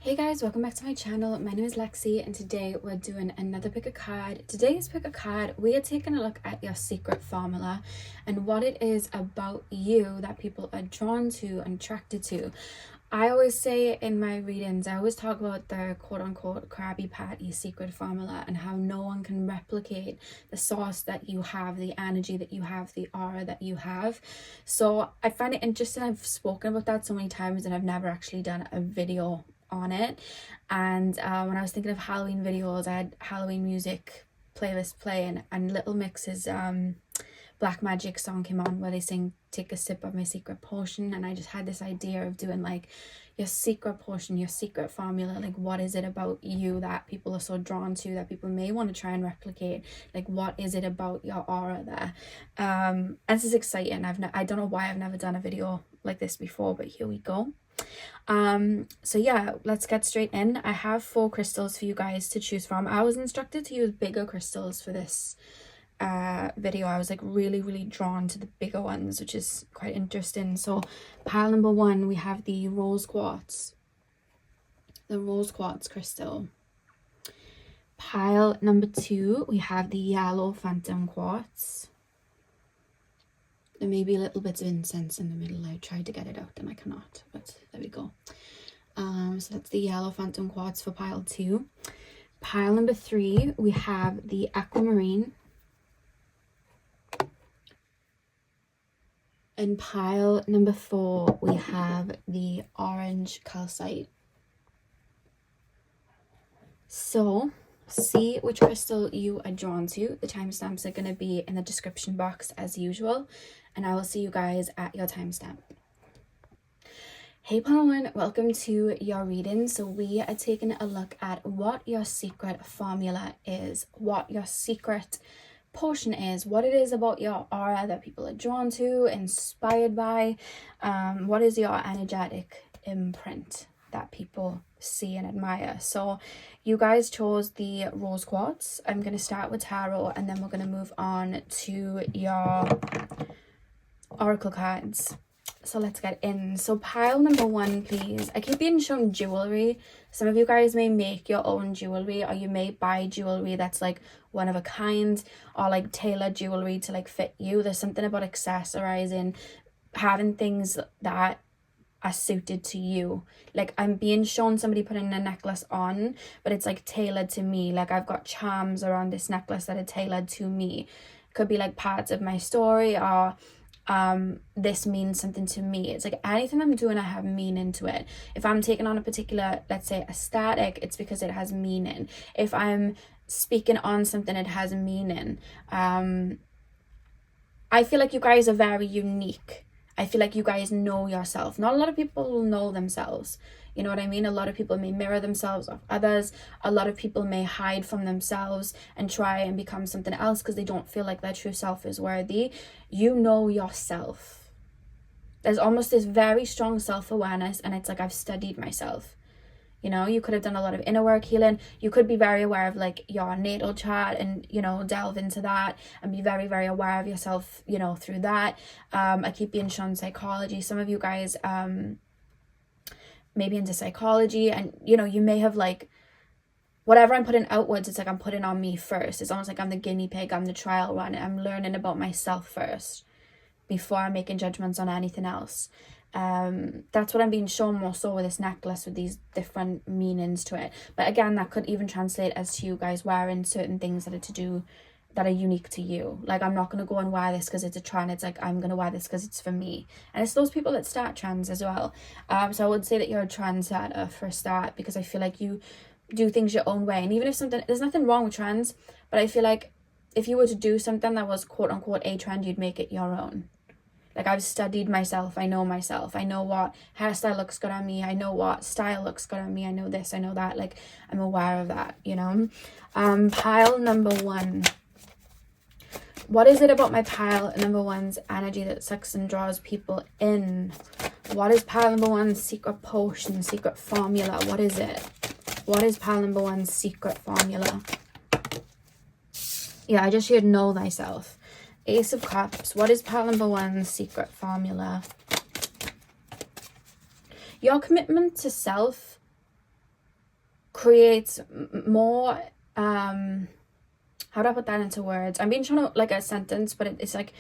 Hey guys, welcome back to my channel. My name is Lexi and today we're doing another pick a card. Today's pick a card, we are taking a look at your secret formula and what it is about you that people are drawn to and attracted to. I always say in my readings, I always talk about the quote-unquote Krabby Patty secret formula and how no one can replicate the source that you have, the energy that you have, the aura that you have. So I find it interesting. I've spoken about that so many times and I've never actually done a video on it. And when I was thinking of Halloween videos, I had Halloween music playlist playing, and Little Mix's Black Magic song came on where they sing "Take a Sip of My Secret Potion," and I just had this idea of doing like your secret potion, your secret formula. Like, what is it about you that people are so drawn to, that people may want to try and replicate? Like, what is it about your aura there? And this is exciting. I don't know why I've never done a video like this before, but here we go. So yeah, let's get straight in. I have 4 crystals for you guys to choose from. I was instructed to use bigger crystals for this video. I was like really drawn to the bigger ones, which is quite interesting. So pile number 1, we have the rose quartz, crystal. Pile number 2, we have the yellow phantom quartz. There may be little bits of incense in the middle. I tried to get it out and I cannot, but there we go. So that's the yellow phantom quartz for pile 2. Pile number 3, we have the aquamarine. And pile number 4, we have the orange calcite. So see which crystal you are drawn to. The timestamps are going to be in the description box as usual, and I will see you guys at your timestamp. Hey pile 1, welcome to your reading. So we are taking a look at what your secret formula is, what your secret potion is, what it is about your aura that people are drawn to, inspired by, what is your energetic imprint that people see and admire. So you guys chose the rose quartz. I'm going to start with tarot and then we're going to move on to your oracle cards. So let's get in. So pile number 1, please. I keep being shown jewelry. Some of you guys may make your own jewelry, or you may buy jewelry that's like one of a kind, or like tailored jewelry to like fit you. There's something about accessorizing, having things that are suited to you. Like, I'm being shown somebody putting a necklace on, but it's like tailored to me. Like, I've got charms around this necklace that are tailored to me. Could be like parts of my story, or this means something to me. It's like anything I'm doing, I have meaning to it. If I'm taking on a particular, let's say, aesthetic, it's because it has meaning. If I'm speaking on something, it has meaning. I feel like you guys are very unique. I feel like you guys know yourself. Not a lot of people will know themselves. You know what I mean? A lot of people may mirror themselves off others. A lot of people may hide from themselves and try and become something else because they don't feel like their true self is worthy. You know yourself. There's almost this very strong self-awareness, and it's like, I've studied myself. You know, you could have done a lot of inner work healing. You could be very aware of like your natal chart and, you know, delve into that and be very aware of yourself, you know, through that. I keep being shown psychology. Some of you guys maybe into psychology, and, you know, you may have like, whatever I'm putting outwards, it's like I'm putting on me first. It's almost like I'm the guinea pig, I'm the trial run. I'm learning about myself first before I'm making judgments on anything else. That's what I'm being shown more so with this necklace, with these different meanings to it. But again, that could even translate as to you guys wearing certain things that are unique to you. Like, I'm not going to go and wear this because it's a trend. It's like, I'm going to wear this because it's for me. And it's those people that start trends as well. So I would say that you're a trendsetter for a start, because I feel like you do things your own way. And even if there's nothing wrong with trends, but I feel like if you were to do something that was quote unquote a trend, you'd make it your own. Like, I've studied myself. I know myself. I know what hairstyle looks good on me. I know what style looks good on me. I know this, I know that. Like, I'm aware of that, you know. Pile number 1. What is it about my pile number 1's energy that sucks and draws people in? What is pile number 1's secret potion, secret formula? What is it? What is pile number 1's secret formula? Yeah, I just shared know thyself. Ace of Cups. What is pile number 1's secret formula? Your commitment to self creates more, how do I put that into words? I'm being trying to like a sentence, but it's like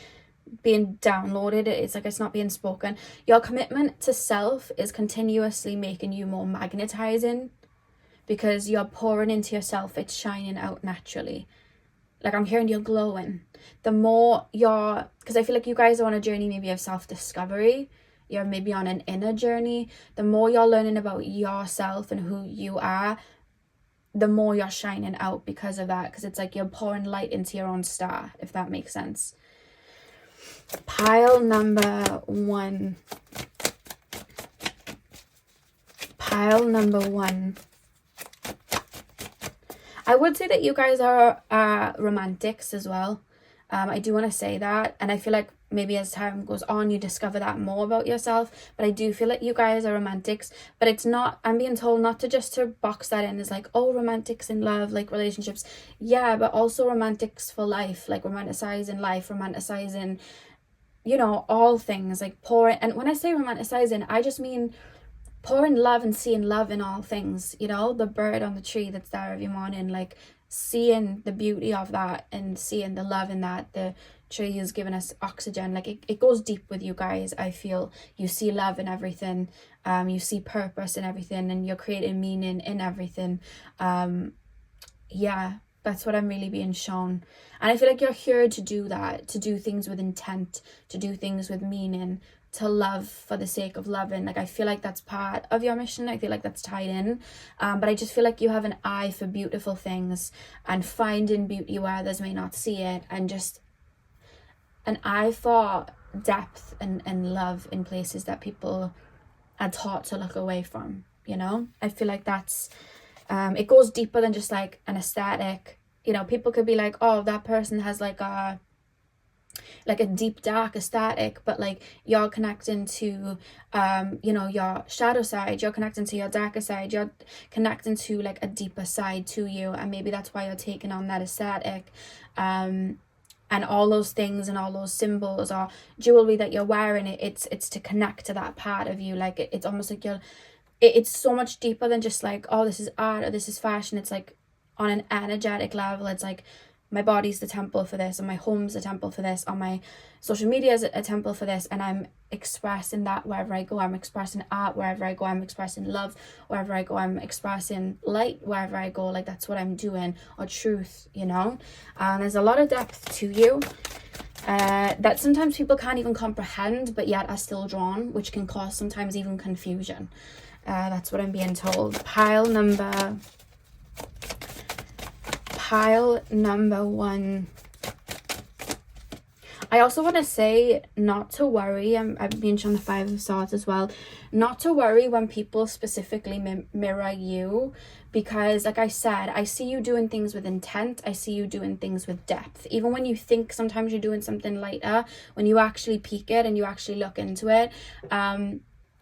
being downloaded. It's like it's not being spoken. Your commitment to self is continuously making you more magnetizing, because you're pouring into yourself. It's shining out naturally. Like I'm hearing you're glowing. The more you're, because I feel like you guys are on a journey maybe of self-discovery. You're maybe on an inner journey. The more you're learning about yourself and who you are, the more you're shining out because of that. Because it's like you're pouring light into your own star, if that makes sense. Pile number one. I would say that you guys are romantics as well. I do want to say that, and I feel like maybe as time goes on you discover that more about yourself, but I do feel like you guys are romantics. But it's not, I'm being told not to just to box that in as like, oh, romantics in love, like relationships, yeah, but also romantics for life, like romanticizing life, romanticizing, you know, all things, like pouring. And when I say romanticizing, I just mean pouring love and seeing love in all things, you know, the bird on the tree that's there every morning, like seeing the beauty of that and seeing the love in that. The tree is giving us oxygen. Like it goes deep with you guys. I feel you see love in everything, you see purpose in everything, and you're creating meaning in everything. Yeah, that's what I'm really being shown. And I feel like you're here to do that, to do things with intent, to do things with meaning, to love for the sake of loving. Like I feel like that's part of your mission. I feel like that's tied in, but I just feel like you have an eye for beautiful things and finding beauty where others may not see it, and just an eye for depth and love in places that people are taught to look away from, you know. I feel like that's it goes deeper than just like an aesthetic. You know, people could be like, oh, that person has like a deep dark aesthetic, but like you're connecting to you know, your shadow side, you're connecting to your darker side, you're connecting to like a deeper side to you, and maybe that's why you're taking on that aesthetic. And all those things and all those symbols or jewelry that you're wearing, it's to connect to that part of you. Like it's almost like it's so much deeper than just like, oh, this is art or this is fashion. It's like on an energetic level. It's like my body's the temple for this, and my home's the temple for this, or my social media is a temple for this, and I'm expressing that wherever I go. I'm expressing art wherever I go. I'm expressing love wherever I go. I'm expressing light wherever I go. Like that's what I'm doing, or truth, you know. There's a lot of depth to you that sometimes people can't even comprehend, but yet are still drawn, which can cause sometimes even confusion. That's what I'm being told. Pile number one. I also want to say not to worry. I've been shown the Five of Swords as well. Not to worry when people specifically mirror you, because like I said, I see you doing things with intent. I see you doing things with depth. Even when you think sometimes you're doing something lighter, when you actually peek it and you actually look into it,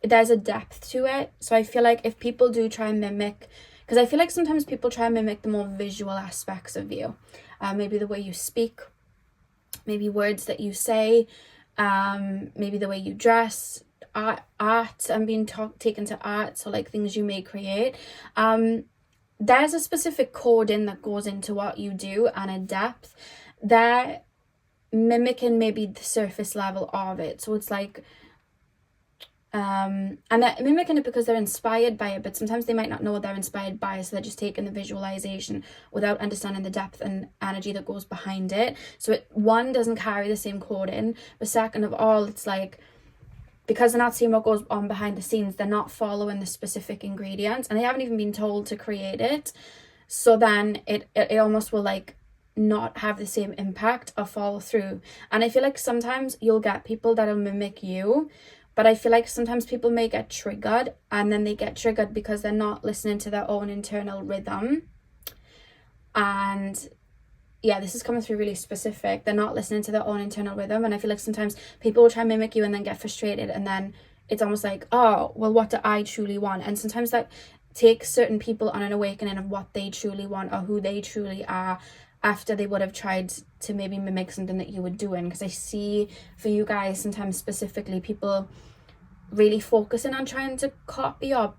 there's a depth to it. So I feel like if people do try and mimic, because I feel like sometimes people try and mimic the more visual aspects of you, maybe the way you speak, maybe words that you say, maybe the way you dress, art. I'm being taken to art, so like things you may create. There's a specific coding that goes into what you do, and a depth. They're mimicking maybe the surface level of it. So it's like, and they're mimicking it because they're inspired by it, but sometimes they might not know what they're inspired by, so they're just taking the visualization without understanding the depth and energy that goes behind it. So one doesn't carry the same coding, but second of all, it's like, because they're not seeing what goes on behind the scenes, they're not following the specific ingredients, and they haven't even been told to create it. So then it almost will like not have the same impact or follow through. And I feel like sometimes you'll get people that'll mimic you, but I feel like sometimes people may get triggered, and then they get triggered because they're not listening to their own internal rhythm. And yeah, this is coming through really specific. They're not listening to their own internal rhythm. And I feel like sometimes people will try and mimic you and then get frustrated. And then it's almost like, oh, well, what do I truly want? And sometimes that takes certain people on an awakening of what they truly want or who they truly are, after they would have tried to maybe mimic something that you were doing. Because I see for you guys sometimes specifically people really focusing on trying to copy or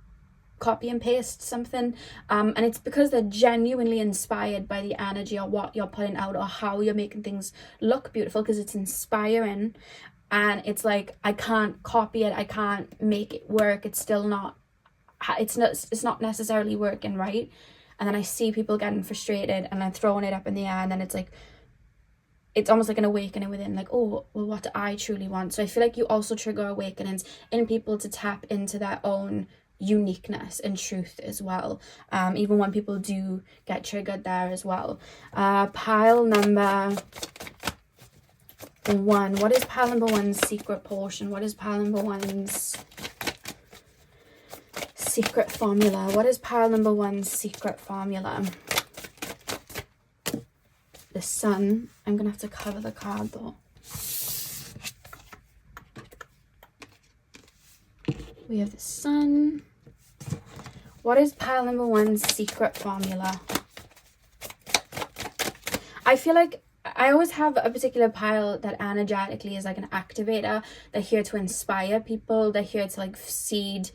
copy and paste something, and it's because they're genuinely inspired by the energy or what you're putting out or how you're making things look beautiful, because it's inspiring. And it's like, I can't copy it, I can't make it work, it's not necessarily working right. And then I see people getting frustrated and then throwing it up in the air, and then it's like, it's almost like an awakening within, like, oh, well, what do I truly want? So I feel like you also trigger awakenings in people to tap into their own uniqueness and truth as well, even when people do get triggered there as well. Pile number 1. What is pile number 1's secret portion? What is pile number 1's secret formula? What is pile number 1's secret formula? The Sun. I'm gonna have to cover the card though. We have the Sun. What is pile number 1's secret formula? I feel like I always have a particular pile that energetically is like an activator. They're here to inspire people. They're here to like seed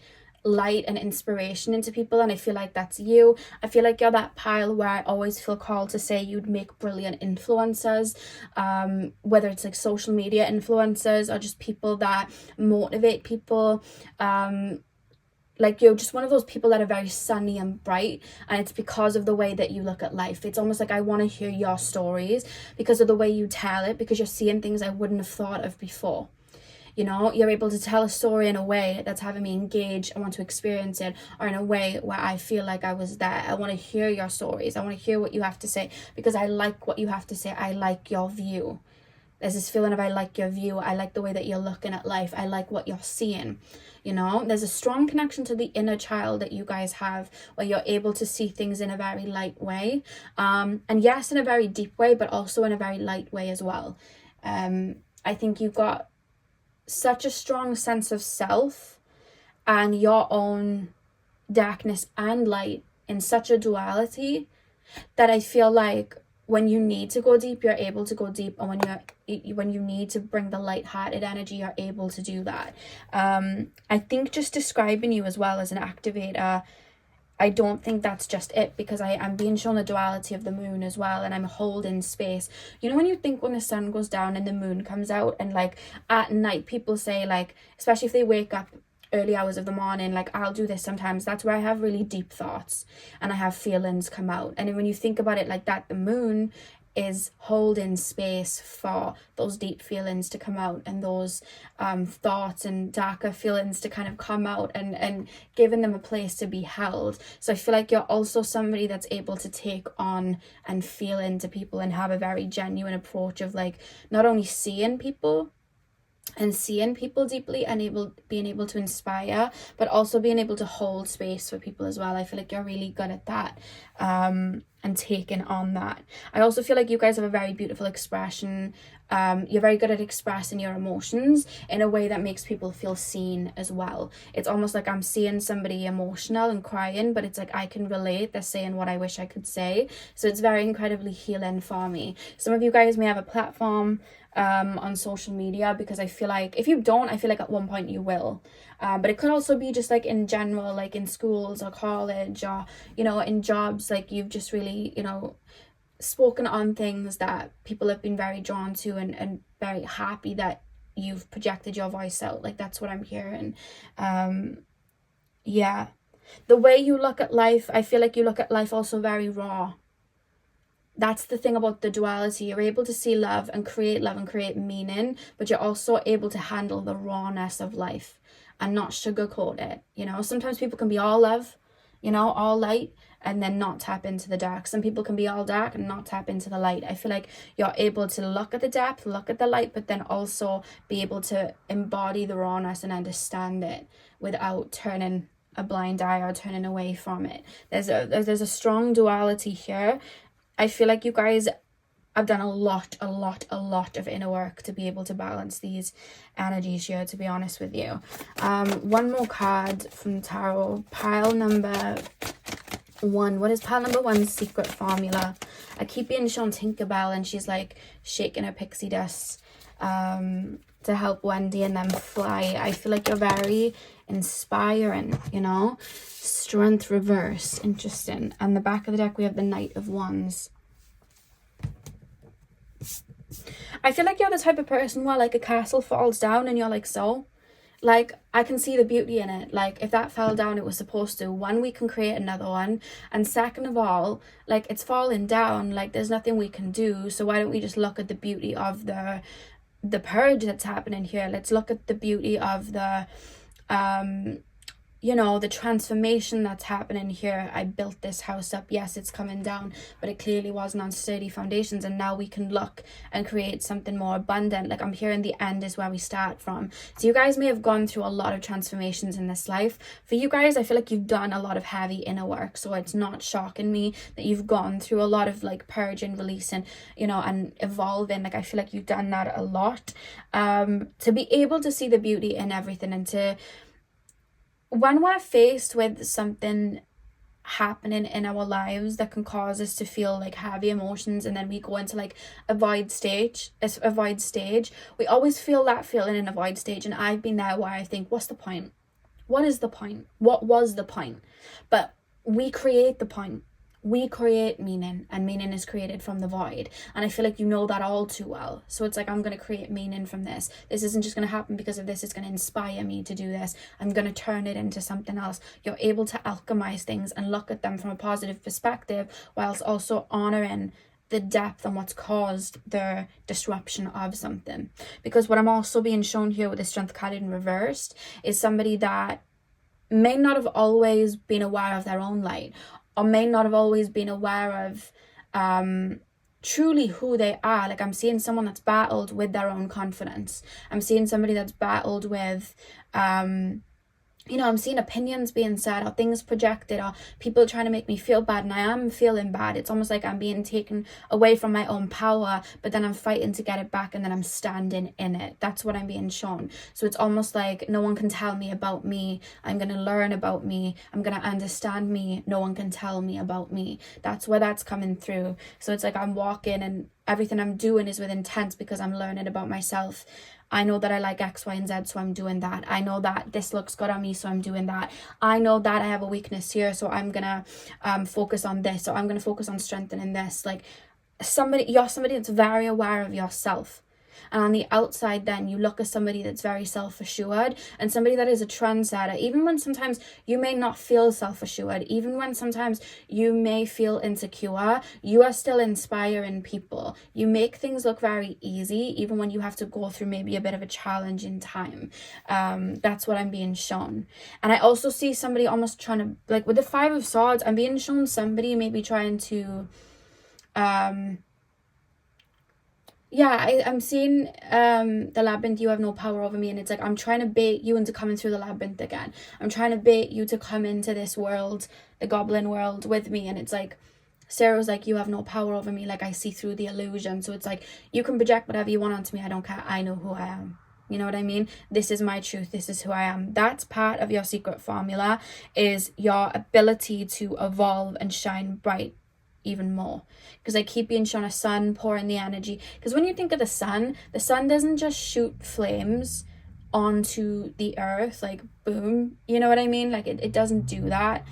light and inspiration into people, and I feel like that's you. I feel like you're that pile where I always feel called to say you'd make brilliant influencers, whether it's like social media influencers or just people that motivate people. Like, you're just one of those people that are very sunny and bright, and it's because of the way that you look at life. It's almost like I want to hear your stories because of the way you tell it, because you're seeing things I wouldn't have thought of before. You know, you're able to tell a story in a way that's having me engage and want to experience it, or in a way where I feel like I was there. I want to hear your stories. I want to hear what you have to say, because I like what you have to say. I like your view. There's this feeling of, I like your view. I like the way that you're looking at life. I like what you're seeing. You know, there's a strong connection to the inner child that you guys have, where you're able to see things in a very light way. And yes, in a very deep way, but also in a very light way as well. I think you've got such a strong sense of self and your own darkness and light in such a duality that I feel like when you need to go deep, you're able to go deep, and when you need to bring the light-hearted energy, you're able to do that. I think just describing you as well as an activator, I don't think that's just it, because I'm being shown the duality of the moon as well, and I'm holding space. You know, when you think when the sun goes down and the moon comes out, and like at night people say, like, especially if they wake up early hours of the morning, like I'll do this sometimes, that's where I have really deep thoughts and I have feelings come out. And when you think about it like that, the moon is holding space for those deep feelings to come out, and those thoughts and darker feelings to kind of come out, and giving them a place to be held. So I feel like you're also somebody that's able to take on and feel into people and have a very genuine approach of like not only seeing people deeply and being able to inspire, but also being able to hold space for people as well. I feel like you're really good at that, and taking on that. I also feel like you guys have a very beautiful expression. You're very good at expressing your emotions in a way that makes people feel seen as well. It's almost like I'm seeing somebody emotional and crying, but it's like I can relate. They're saying what I wish I could say. So it's very incredibly healing for me. Some of you guys may have a platform on social media, because I feel like if you don't, I feel like at one point you will. But it could also be just like in general, like in schools or college, or, you know, in jobs, like you've just really, you know, spoken on things that people have been very drawn to, and very happy that you've projected your voice out. Like that's what I'm hearing. Yeah, the way you look at life, I feel like you look at life also very raw. That's the thing about the duality. You're able to see love and create meaning, but you're also able to handle the rawness of life and not sugarcoat it. You know, sometimes people can be all love, you know, all light, and then not tap into the dark. Some people can be all dark and not tap into the light. I feel like you're able to look at the depth, look at the light, but then also be able to embody the rawness and understand it without turning a blind eye or turning away from it. There's a strong duality here. I feel like you guys have done a lot of inner work to be able to balance these energies here, to be honest with you. One more card from tarot. Pile number 1. What is pile number 1's secret formula? I keep being shown Tinkerbell, and she's like shaking her pixie dust to help Wendy and them fly. I feel like you're very inspiring, you know. Strength reverse, interesting. And the back of the deck we have the Knight of Wands. I feel like you're the type of person where like a castle falls down and you're like, so like I can see the beauty in it. Like if that fell down, it was supposed to. One, we can create another one, and second of all, like it's falling down, like there's nothing we can do, so why don't we just look at the beauty of the purge that's happening here. Let's look at the beauty of the you know, the transformation that's happening here. I built this house up. Yes, it's coming down, but it clearly wasn't on sturdy foundations, and now we can look and create something more abundant. Like I'm hearing the end is where we start from. So you guys may have gone through a lot of transformations in this life. For you guys, I feel like you've done a lot of heavy inner work, so it's not shocking me that you've gone through a lot of like purging, releasing, you know, and evolving. Like I feel like you've done that a lot, to be able to see the beauty in everything, and to, when we're faced with something happening in our lives that can cause us to feel like heavy emotions, and then we go into like a void stage, we always feel that feeling in a void stage. And I've been there where I think, what's the point? What is the point? What was the point? But we create the point. We create meaning, and meaning is created from the void. And I feel like you know that all too well. So it's like, I'm going to create meaning from this. This isn't just going to happen because of this. It's going to inspire me to do this. I'm going to turn it into something else. You're able to alchemize things and look at them from a positive perspective, whilst also honoring the depth and what's caused the disruption of something. Because what I'm also being shown here with the Strength card in reversed is somebody that may not have always been aware of their own light, or may not have always been aware of truly who they are. Like I'm seeing someone that's battled with their own confidence. I'm seeing somebody that's battled with you know, I'm seeing opinions being said, or things projected, or people trying to make me feel bad, and I am feeling bad. It's almost like I'm being taken away from my own power, but then I'm fighting to get it back, and then I'm standing in it. That's what I'm being shown. So it's almost like no one can tell me about me. I'm going to learn about me. I'm going to understand me. No one can tell me about me. That's where that's coming through. So it's like I'm walking, and everything I'm doing is with intent, because I'm learning about myself. I know that I like X, Y, and Z, so I'm doing that. I know that this looks good on me, so I'm doing that. I know that I have a weakness here, so I'm gonna focus on this, or I'm gonna focus on strengthening this. Like you're somebody that's very aware of yourself. And on the outside, then you look at somebody that's very self-assured, and somebody that is a trendsetter. Even when sometimes you may not feel self-assured, even when sometimes you may feel insecure, you are still inspiring people. You make things look very easy, even when you have to go through maybe a bit of a challenging time. That's what I'm being shown. And I also see somebody almost trying to, like with the Five of Swords, I'm being shown somebody maybe trying to I'm seeing the labyrinth, you have no power over me, and it's like I'm trying to bait you into coming through the labyrinth again. I'm trying to bait you to come into this world, the goblin world, with me, and it's like Sarah's like, you have no power over me, like I see through the illusion. So it's like, you can project whatever you want onto me, I don't care, I know who I am. You know what I mean? This is my truth, this is who I am. That's part of your secret formula, is your ability to evolve and shine bright even more. Because I keep being shown a sun pouring the energy. Because when you think of the sun doesn't just shoot flames onto the earth, like boom, you know what I mean? Like it doesn't do that.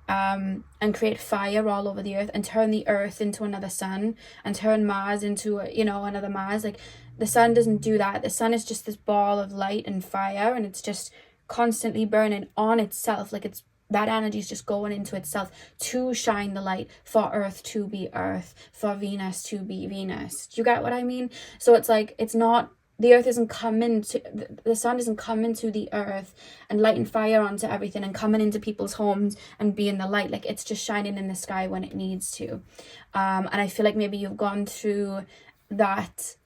And create fire all over the earth and turn the earth into another sun and turn Mars into another Mars. Like the sun doesn't do that. The sun is just this ball of light and fire, and it's just constantly burning on itself. Like that energy is just going into itself to shine the light, for Earth to be Earth, for Venus to be Venus. Do you get what I mean? So it's like, it's not, the earth isn't coming to, the sun isn't coming to the earth and lighting fire onto everything and coming into people's homes and being the light. Like it's just shining in the sky when it needs to. And I feel like maybe you've gone through that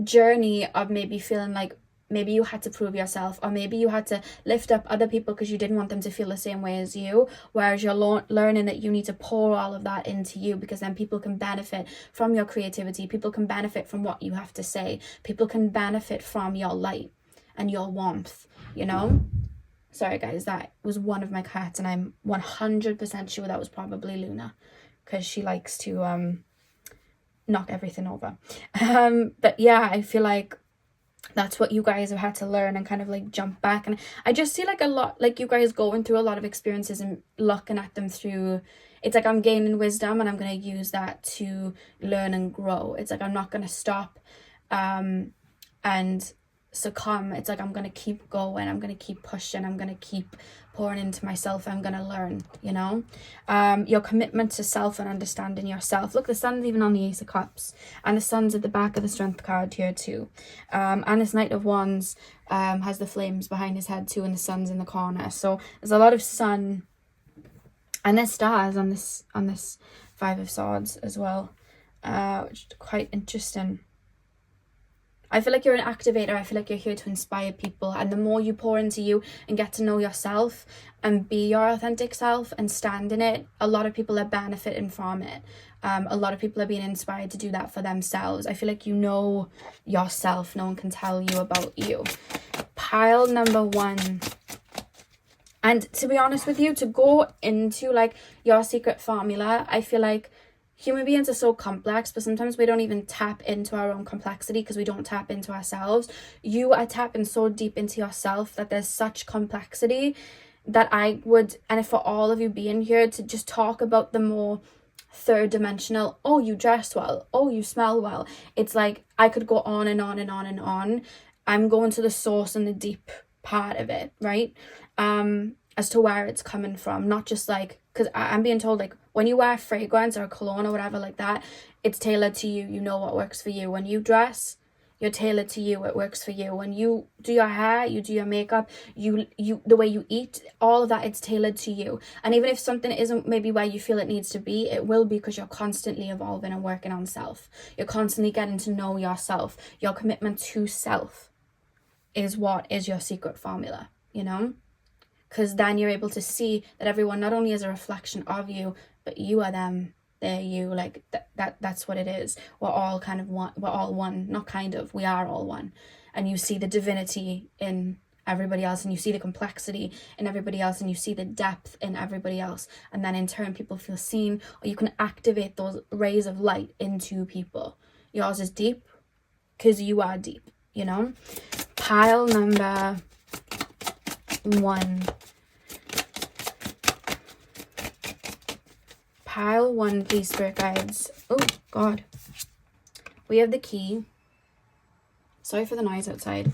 journey of maybe feeling like maybe you had to prove yourself, or maybe you had to lift up other people because you didn't want them to feel the same way as you, whereas you're learning that you need to pour all of that into you, because then people can benefit from your creativity, people can benefit from what you have to say, people can benefit from your light and your warmth, you know? Sorry guys, that was one of my cats, and I'm 100% sure that was probably Luna, because she likes to knock everything over. But yeah, I feel like That's what you guys have had to learn and kind of like jump back. And I just see like a lot, like you guys going through a lot of experiences and looking at them through, it's like I'm gaining wisdom and I'm going to use that to learn and grow. It's like I'm not going to stop and succumb. It's like I'm going to keep going, I'm going to keep pushing, I'm going to keep pouring into myself, I'm going to learn, you know. Your commitment to self and understanding yourself. Look, the sun's even on the Ace of Cups, and the sun's at the back of the Strength card here too. And this Knight of Wands has the flames behind his head too, and the sun's in the corner. So there's a lot of sun, and there's stars on this Five of Swords as well, which is quite interesting. I feel like you're an activator. I feel like you're here to inspire people. And the more you pour into you and get to know yourself and be your authentic self and stand in it, a lot of people are benefiting from it. A lot of people are being inspired to do that for themselves. I feel like you know yourself. No one can tell you about you. Pile number 1. And to be honest with you, to go into like your secret formula, I feel like human beings are so complex, but sometimes we don't even tap into our own complexity because we don't tap into ourselves. You are tapping so deep into yourself that there's such complexity that I would, and for all of you being here, to just talk about the more third dimensional, oh, you dress well, oh, you smell well. It's like I could go on and on and on and on. I'm going to the source and the deep part of it, right? As to where it's coming from, not just like, because I'm being told like when you wear fragrance or cologne or whatever like that, it's tailored to you. You know what works for you. When you dress, you're tailored to you. It works for you. When you do your hair, you do your makeup, you the way you eat, all of that, it's tailored to you. And even if something isn't maybe where you feel it needs to be, it will be, because you're constantly evolving and working on self. You're constantly getting to know yourself. Your commitment to self is what is your secret formula, you know? Because then you're able to see that everyone not only is a reflection of you, but you are them, they're you. Like that's what it is. We're all kind of one. We're all one. Not kind of. We are all one. And you see the divinity in everybody else, and you see the complexity in everybody else, and you see the depth in everybody else. And then in turn, people feel seen, or you can activate those rays of light into people. Yours is deep because you are deep, you know. Pile number 1. Pile 1, please, spirit guides. Oh god, we have the key. Sorry for the noise outside.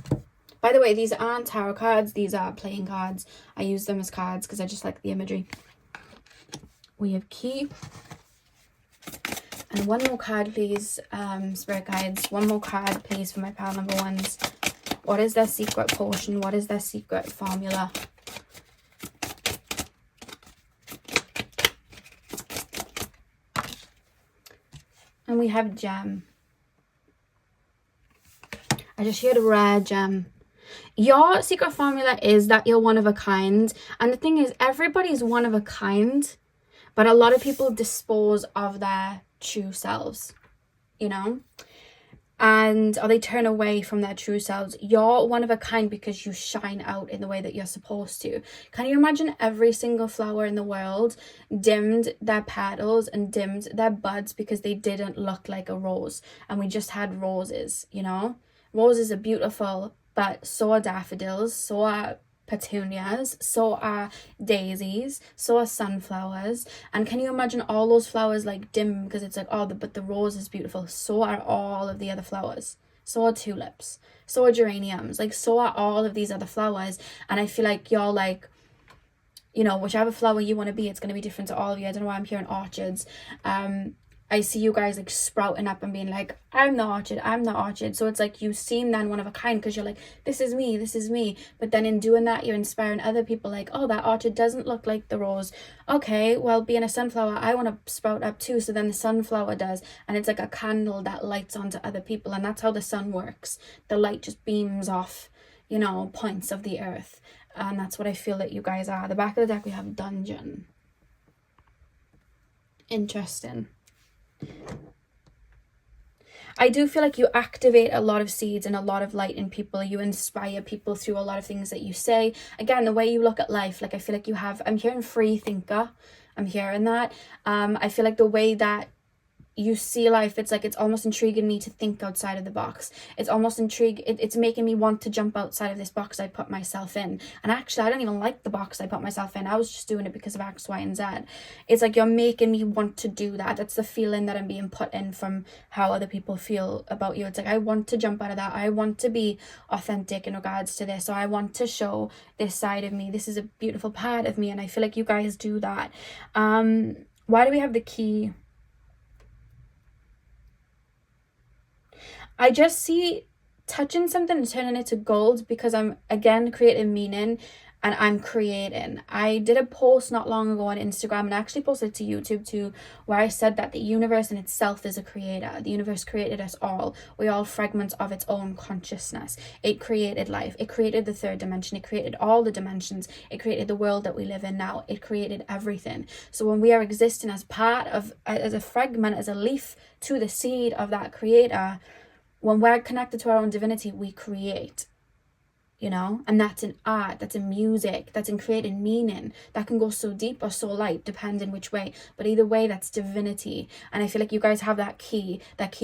By the way, these aren't tarot cards, these are playing cards. I use them as cards because I just like the imagery. We have key. And one more card, please, spirit guides. One more card, please, for my pile number 1s. What is their secret potion? What is their secret formula? And we have gem. I just heard a rare gem. Your secret formula is that you're one of a kind. And the thing is, everybody's one of a kind, but a lot of people dispose of their true selves, you know? Or they turn away from their true selves. You're one of a kind because you shine out in the way that you're supposed to. Can you imagine every single flower in the world dimmed their petals and dimmed their buds because they didn't look like a rose, and we just had roses, you know? Roses are beautiful, but so are daffodils, so are petunias, so are daisies, so are sunflowers. And can you imagine all those flowers like dim because it's like, oh, but the rose is beautiful. So are all of the other flowers. So are tulips, so are geraniums, like so are all of these other flowers. And I feel like you're like, you know, whichever flower you want to be, it's going to be different to all of you. I don't know why I'm here in orchards. I see you guys like sprouting up and being like, I'm the orchid, I'm the orchid. So it's like you seem then one of a kind because you're like, this is me, this is me. But then in doing that, you're inspiring other people like, oh, that orchid doesn't look like the rose. Okay, well, being a sunflower, I want to sprout up too. So then the sunflower does. And it's like a candle that lights onto other people. And that's how the sun works. The light just beams off, you know, points of the earth. And that's what I feel that you guys are. The back of the deck, we have dungeon. Interesting. I do feel like you activate a lot of seeds and a lot of light in people. You inspire people through a lot of things that you say. Again, the way you look at life, like I feel like you have, I'm hearing free thinker. I'm hearing that. I feel like the way that you see life. It's like, it's almost intriguing me to think outside of the box. It's almost it's making me want to jump outside of this box I put myself in. And actually, I don't even like the box I put myself in. I was just doing it because of X, Y, and Z. It's like, you're making me want to do that. That's the feeling that I'm being put in from how other people feel about you. It's like, I want to jump out of that. I want to be authentic in regards to this. So I want to show this side of me. This is a beautiful part of me. And I feel like you guys do that. Why do we have the key? I just see touching something and turning it to gold, because I'm, again, creating meaning and I'm creating. I did a post not long ago on Instagram, and I actually posted it to YouTube too, where I said that the universe in itself is a creator. The universe created us all. We're all fragments of its own consciousness. It created life. It created the third dimension. It created all the dimensions. It created the world that we live in now. It created everything. So when we are existing as part of, as a fragment, as a leaf to the seed of that creator, when we're connected to our own divinity, we create, you know, and that's in art, that's in music, that's in creating meaning. That can go so deep or so light, depending which way. But either way, that's divinity. And I feel like you guys have that key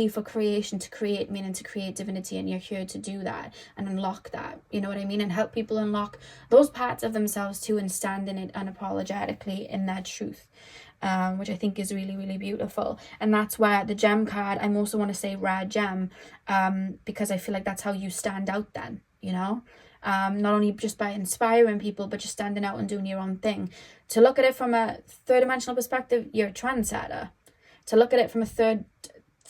for creation, to create meaning, to create divinity. And you're here to do that and unlock that, you know what I mean? And help people unlock those parts of themselves too, and stand in it unapologetically in their truth. Which I think is really, really beautiful. And that's where the gem card, I also want to say rare gem, because I feel like that's how you stand out then, you know, not only just by inspiring people, but just standing out and doing your own thing. To look at it from a third dimensional perspective, you're a trendsetter. To look at it from a third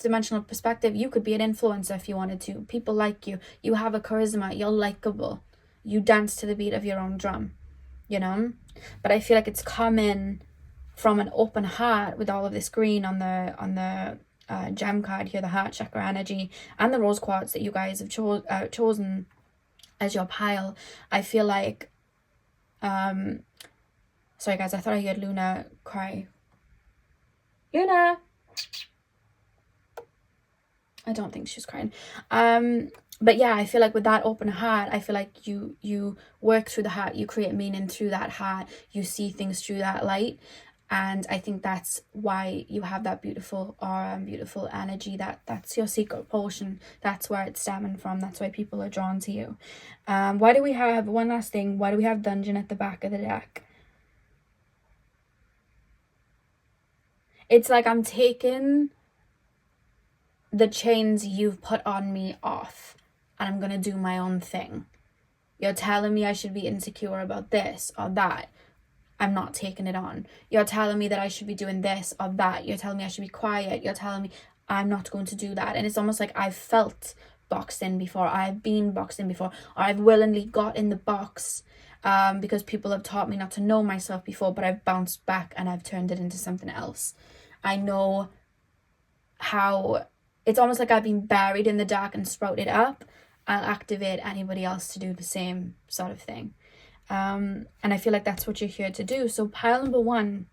dimensional perspective, you could be an influencer if you wanted to. People like you. You have a charisma. You're likable. You dance to the beat of your own drum, you know. But I feel like it's coming from an open heart, with all of this green on the gem card here, the heart chakra energy, and the rose quartz that you guys have chosen as your pile. I feel like, sorry guys, I thought I heard Luna cry. Luna! I don't think she's crying. But yeah, I feel like with that open heart, I feel like you work through the heart, you create meaning through that heart, you see things through that light. And I think that's why you have that beautiful aura and beautiful energy. That's your secret potion. That's where it's stemming from. That's why people are drawn to you. Why do we have, one last thing, why do we have dungeon at the back of the deck? It's like, I'm taking the chains you've put on me off, and I'm going to do my own thing. You're telling me I should be insecure about this or that. I'm not taking it on. You're telling me that I should be doing this or that. You're telling me I should be quiet. You're telling me I'm not going to do that. And it's almost like I've felt boxed in before. I've been boxed in before. Or I've willingly got in the box because people have taught me not to know myself before, but I've bounced back and I've turned it into something else. I know how it's almost like I've been buried in the dark and sprouted up. I'll activate anybody else to do the same sort of thing. And I feel like that's what you're here to do. So pile number 1,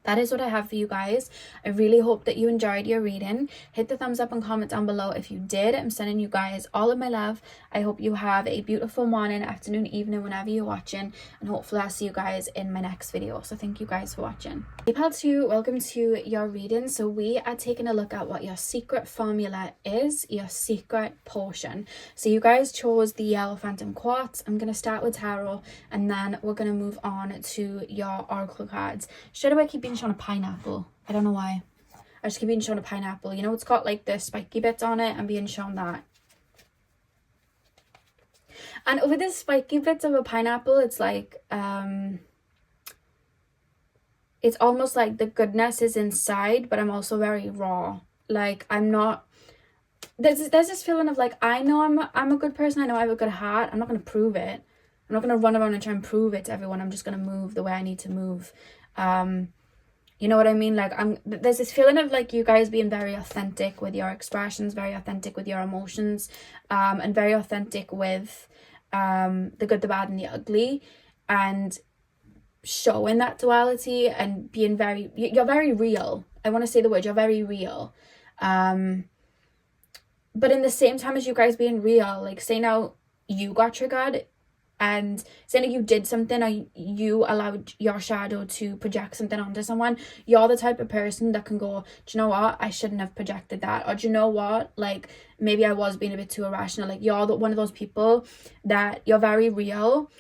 that is what I have for you guys. I really hope that you enjoyed your reading. Hit the thumbs up and comment down below if you did. I'm sending you guys all of my love. I hope you have a beautiful morning, afternoon, evening, whenever you're watching. And hopefully I'll see you guys in my next video. So thank you guys for watching. Hey pal 2, welcome to your reading. So we are taking a look at what your secret formula is, your secret potion. So you guys chose the yellow phantom quartz. I'm going to start with tarot, and then we're going to move on to your oracle cards. Straight away, keep being shown a pineapple. I don't know why. I just keep being shown a pineapple. You know, it's got like the spiky bits on it. I'm being shown that. And with the spiky bits of a pineapple, it's like, it's almost like the goodness is inside, but I'm also very raw. Like, I'm not, there's this feeling of like, I know I'm a good person. I know I have a good heart. I'm not going to prove it. I'm not going to run around and try and prove it to everyone. I'm just going to move the way I need to move. You know what I mean? Like, there's this feeling of like you guys being very authentic with your expressions, very authentic with your emotions, and very authentic with the good, the bad, and the ugly, and showing that duality and being very, you're very real. I want to say the word, you're very real. But in the same time as you guys being real, like say now you got triggered, and saying that you did something or you allowed your shadow to project something onto someone, you're the type of person that can go, do you know what, I shouldn't have projected that, or do you know what, like maybe I was being a bit too irrational. Like you're one of those people that you're very real.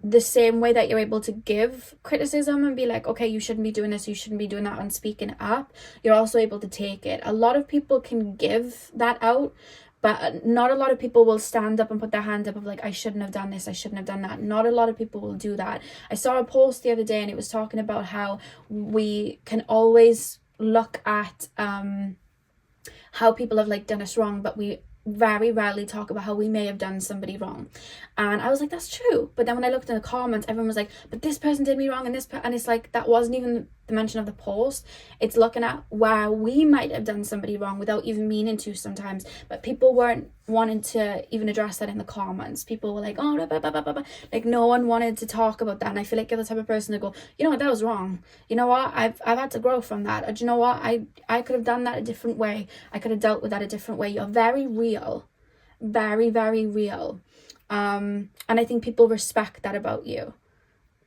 The same way that you're able to give criticism and be like, okay, you shouldn't be doing this, you shouldn't be doing that, and speaking it up, you're also able to take it. A lot of people can give that out, but not a lot of people will stand up and put their hand up of like, I shouldn't have done this, I shouldn't have done that. Not a lot of people will do that. I saw a post the other day and it was talking about how we can always look at how people have like done us wrong, but we very rarely talk about how we may have done somebody wrong. And I was like, that's true. But then when I looked in the comments, everyone was like, but this person did me wrong, and and it's like, that wasn't even the mention of the post. It's looking at where we might have done somebody wrong without even meaning to sometimes, but people weren't wanting to even address that in the comments. People were like, oh, blah, blah, blah, blah, blah. Like no one wanted to talk about that. And I feel like you're the type of person to go, you know what, that was wrong, you know what, I've had to grow from that, or do you know what, I could have done that a different way, I could have dealt with that a different way. You're very real, very, very real. And I think people respect that about you.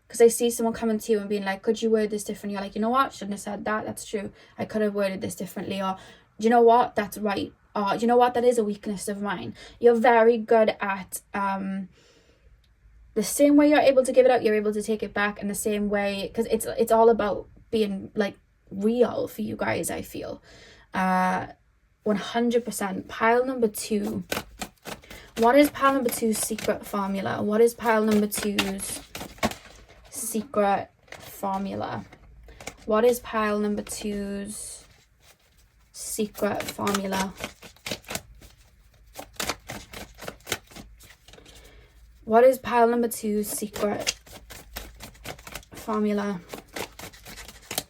Because I see someone coming to you and being like, could you word this differently? You're like, you know what, shouldn't have said that, that's true, I could have worded this differently. Or do you know what, that's right. Or do you know what, that is a weakness of mine. You're very good at the same way you're able to give it out, you're able to take it back in the same way, because it's all about being like real for you guys, I feel. 100%. Pile number 2. What is pile number 2's secret formula? What is pile number 2's secret formula? What is pile number 2's secret formula? What is pile number 2's secret formula?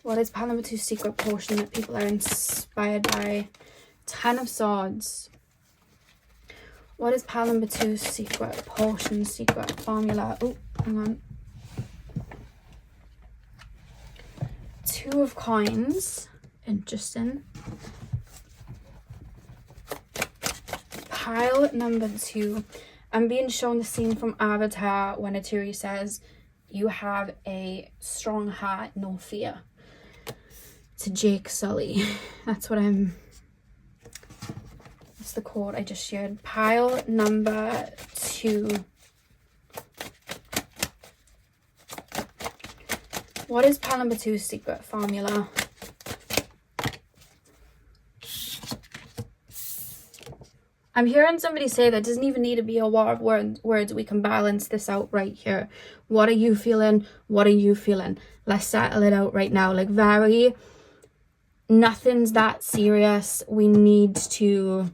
What is pile number 2's secret potion that people are inspired by? 10 of Swords. What is pile number 2's secret potion, secret formula? Oh, hang on. 2 of Coins. Interesting. Pile number 2. I'm being shown the scene from Avatar when Aturi says, you have a strong heart, no fear. To Jake Sully. That's what I'm... That's the quote I just shared. Pile number 2. What is pile number 2's secret formula? I'm hearing somebody say that doesn't even need to be a war of words. We can balance this out right here. What are you feeling? What are you feeling? Let's settle it out right now. Like very, nothing's that serious. We need to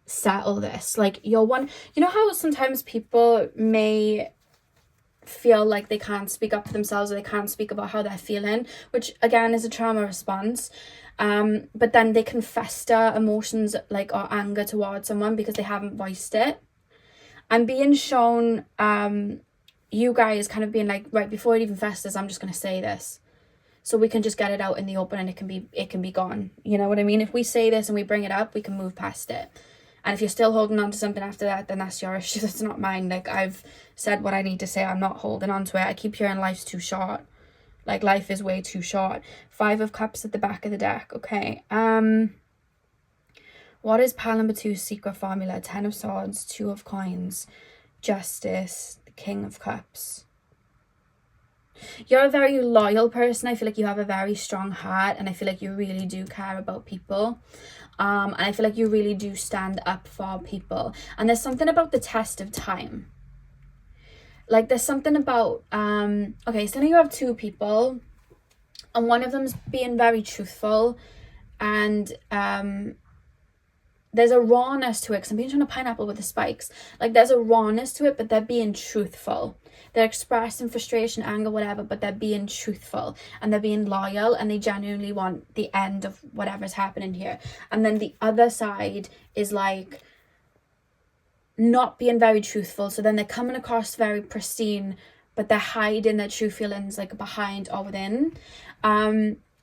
settle this. Like you're one, you know how sometimes people may feel like they can't speak up for themselves, or they can't speak about how they're feeling, which again is a trauma response. But then they can fester emotions like or anger towards someone because they haven't voiced it. I'm being shown you guys kind of being like, right, before it even festers, I'm just going to say this, so we can just get it out in the open and it can be gone. You know what I mean? If we say this and we bring it up, we can move past it. And if you're still holding on to something after that, then that's your issue. That's not mine. Like I've said what I need to say. I'm not holding on to it. I keep hearing life's too short. Like life is way too short. 5 of Cups at the back of the deck. Okay. What is pile number 2's secret formula? 10 of Swords, 2 of Coins, Justice, the King of Cups. You're a very loyal person. I feel like you have a very strong heart, and I feel like you really do care about people. And I feel like you really do stand up for people. And there's something about the test of time. Like there's something about, okay, so now you have 2 people, and one of them's being very truthful, and there's a rawness to it, because I'm being shown a pineapple with the spikes. Like there's a rawness to it, but they're being truthful. They're expressing frustration, anger, whatever, but they're being truthful, and they're being loyal, and they genuinely want the end of whatever's happening here. And then the other side is like not being very truthful, so then they're coming across very pristine, but they're hiding their true feelings like behind or within.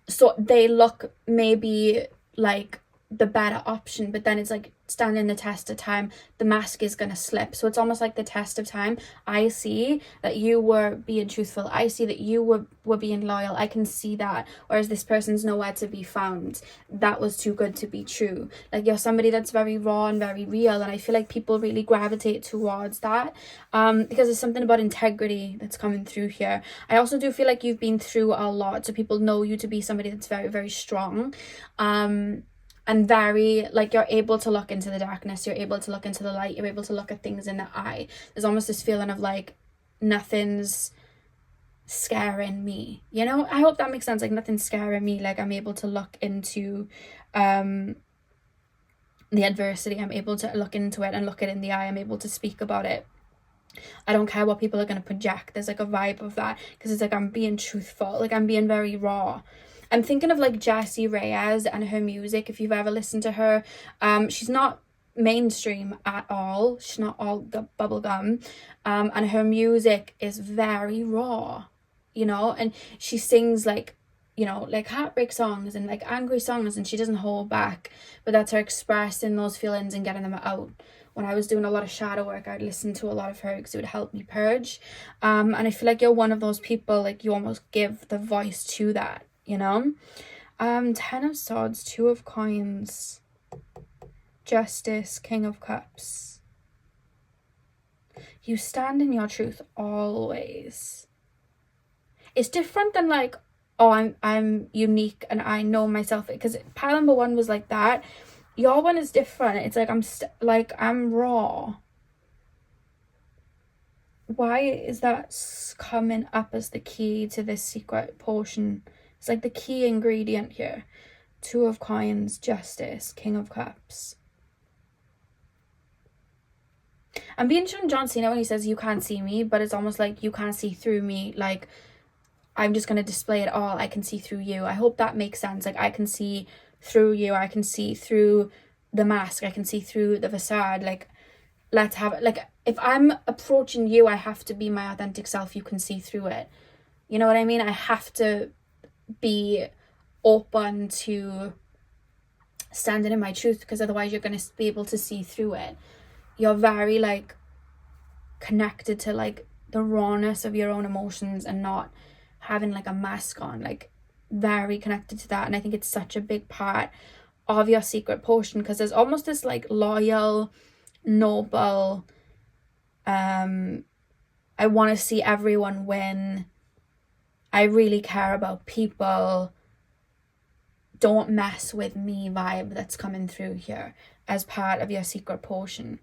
So they look maybe like the better option, but then it's like standing the test of time, the mask is going to slip. So it's almost like the test of time. I see that you were being truthful, I see that you were being loyal, I can see that, whereas this person's nowhere to be found. That was too good to be true. Like, you're somebody that's very raw and very real, and I feel like people really gravitate towards that, because there's something about integrity that's coming through here. I also do feel like you've been through a lot, so people know you to be somebody that's very, very strong, and very, like, you're able to look into the darkness, you're able to look into the light, you're able to look at things in the eye. There's almost this feeling of like, nothing's scaring me, you know? I hope that makes sense. Like, nothing's scaring me. Like, I'm able to look into the adversity, I'm able to look into it and look it in the eye, I'm able to speak about it. I don't care what people are going to project. There's like a vibe of that, because it's like I'm being truthful, like I'm being very raw. I'm thinking of like Jessie Reyes and her music, if you've ever listened to her. She's not mainstream at all, she's not all bubblegum, and her music is very raw, you know, and she sings like, you know, like heartbreak songs and like angry songs, and she doesn't hold back, but that's her expressing those feelings and getting them out. When I was doing a lot of shadow work, I'd listen to a lot of her because it would help me purge, and I feel like you're one of those people, like you almost give the voice to that, you know. 10 of Swords, 2 of Coins, Justice, King of Cups. You stand in your truth always. It's different than like, oh, I'm unique and I know myself, because pile number 1 was like that. Your one is different. It's like I'm raw. Why is that coming up as the key to this secret potion? It's like the key ingredient here. 2 of Coins, Justice, King of Cups. I'm being shown John Cena when he says you can't see me, but it's almost like you can't see through me. Like, I'm just going to display it all. I can see through you. I hope that makes sense. Like, I can see through you. I can see through the mask. I can see through the facade. Like, let's have it. Like, if I'm approaching you, I have to be my authentic self. You can see through it. You know what I mean? I have to be open to standing in my truth, because otherwise you're going to be able to see through it. You're very like connected to like the rawness of your own emotions and not having like a mask on, like very connected to that. And I think it's such a big part of your secret potion, because there's almost this like loyal, noble, I want to see everyone win, I really care about people, don't mess with me vibe that's coming through here as part of your secret potion.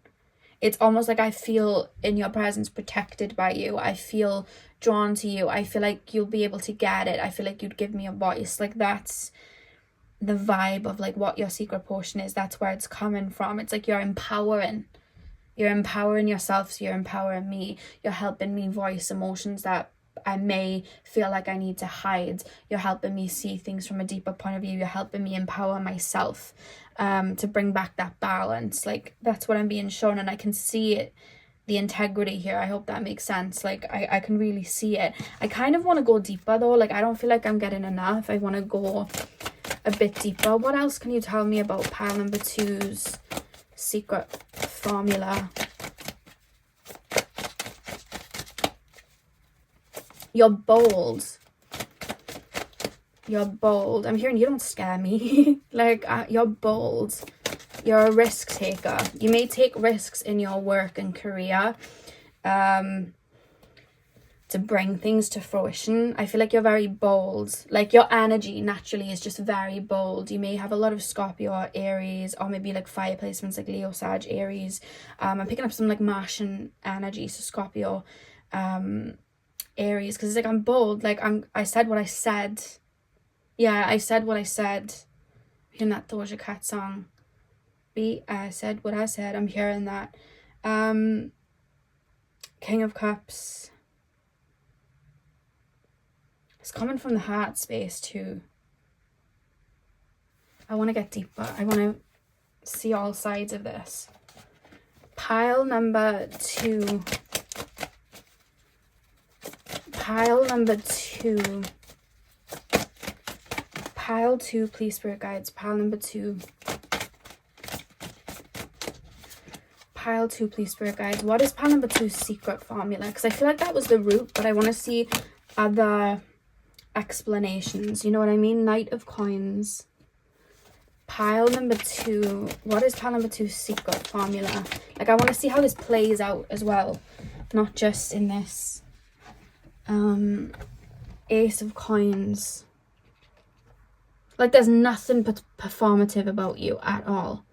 It's almost like I feel in your presence protected by you. I feel drawn to you. I feel like you'll be able to get it. I feel like you'd give me a voice. Like, that's the vibe of like what your secret potion is. That's where it's coming from. It's like you're empowering. You're empowering yourself, so you're empowering me. You're helping me voice emotions that I may feel like I need to hide. You're helping me see things from a deeper point of view. You're helping me empower myself, to bring back that balance. Like, that's what I'm being shown, and I can see it, the integrity here. I hope that makes sense. Like, I can really see it. I kind of want to go deeper though. Like, I don't feel like I'm getting enough. I want to go a bit deeper. What else can you tell me about pile number 2's secret formula? You're bold. You're bold. I'm hearing you don't scare me. Like, you're bold. You're a risk taker. You may take risks in your work and career to bring things to fruition. I feel like you're very bold. Like, your energy naturally is just very bold. You may have a lot of Scorpio or Aries, or maybe like fire placements like Leo, Sag, Aries. I'm picking up some like Martian energy, so Scorpio, Aries, because it's like I'm bold. Like, I said what I said. Yeah, I said what I said. Hearing that Doja Cat song. I said what I said. I'm hearing that. King of Cups. It's coming from the heart space too. I want to get deeper. I want to see all sides of this. Pile number 2. Pile number 2. Pile 2, please, spirit guides. Pile number 2. pile 2, please, Spirit Guides. What is pile number 2's secret formula? Because I feel like that was the root, but I want to see other explanations. You know what I mean? Knight of Coins. Pile number 2. What is pile number 2's secret formula? Like, I want to see how this plays out as well. Not just in this. Ace of Coins. Like, there's nothing but performative about you at all.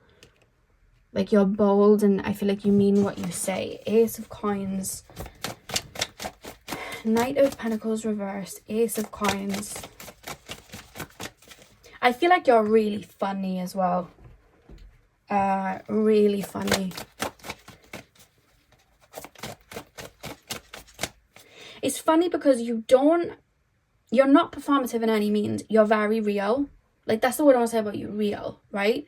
Like, you're bold and I feel like you mean what you say. Ace of Coins. Knight of Pentacles reversed. Ace of Coins. I feel like you're really funny as well. Really funny. It's funny because you're not performative in any means. You're very real. Like, that's the word I want to say about you. Real, right?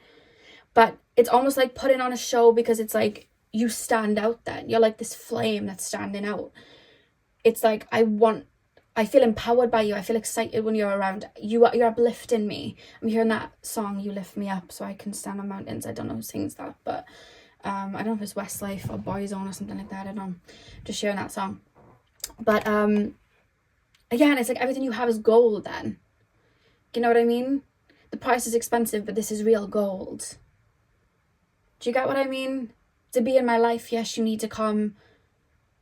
But it's almost like putting on a show because it's like you stand out then. You're like this flame that's standing out. It's like I feel empowered by you. I feel excited when you're around. You're uplifting me. I'm hearing that song, You Lift Me Up So I Can Stand on Mountains. I don't know who sings that, but I don't know if it's Westlife or Boyzone or something like that. I don't know. Just sharing that song. But again, it's like everything you have is gold then. You know what I mean? The price is expensive, but this is real gold. Do you get what I mean? To be in my life, yes, you need to come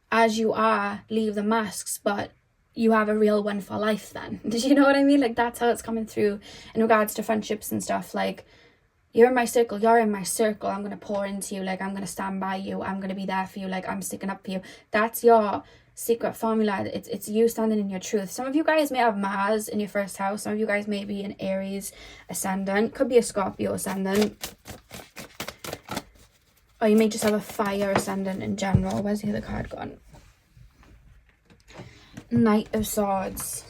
as you are, leave the masks, but you have a real one for life then. Did you know what I mean? Like, that's how it's coming through in regards to friendships and stuff. Like, you're in my circle, I'm going to pour into you, like, I'm going to stand by you, I'm going to be there for you, like, I'm sticking up for you. That's your secret formula. It's you standing in your truth. Some of you guys may have Mars in your first house. Some of you guys may be an Aries Ascendant. Could be a Scorpio Ascendant. Or you may just have a Fire Ascendant in general. Where's the other card gone? Knight of Swords.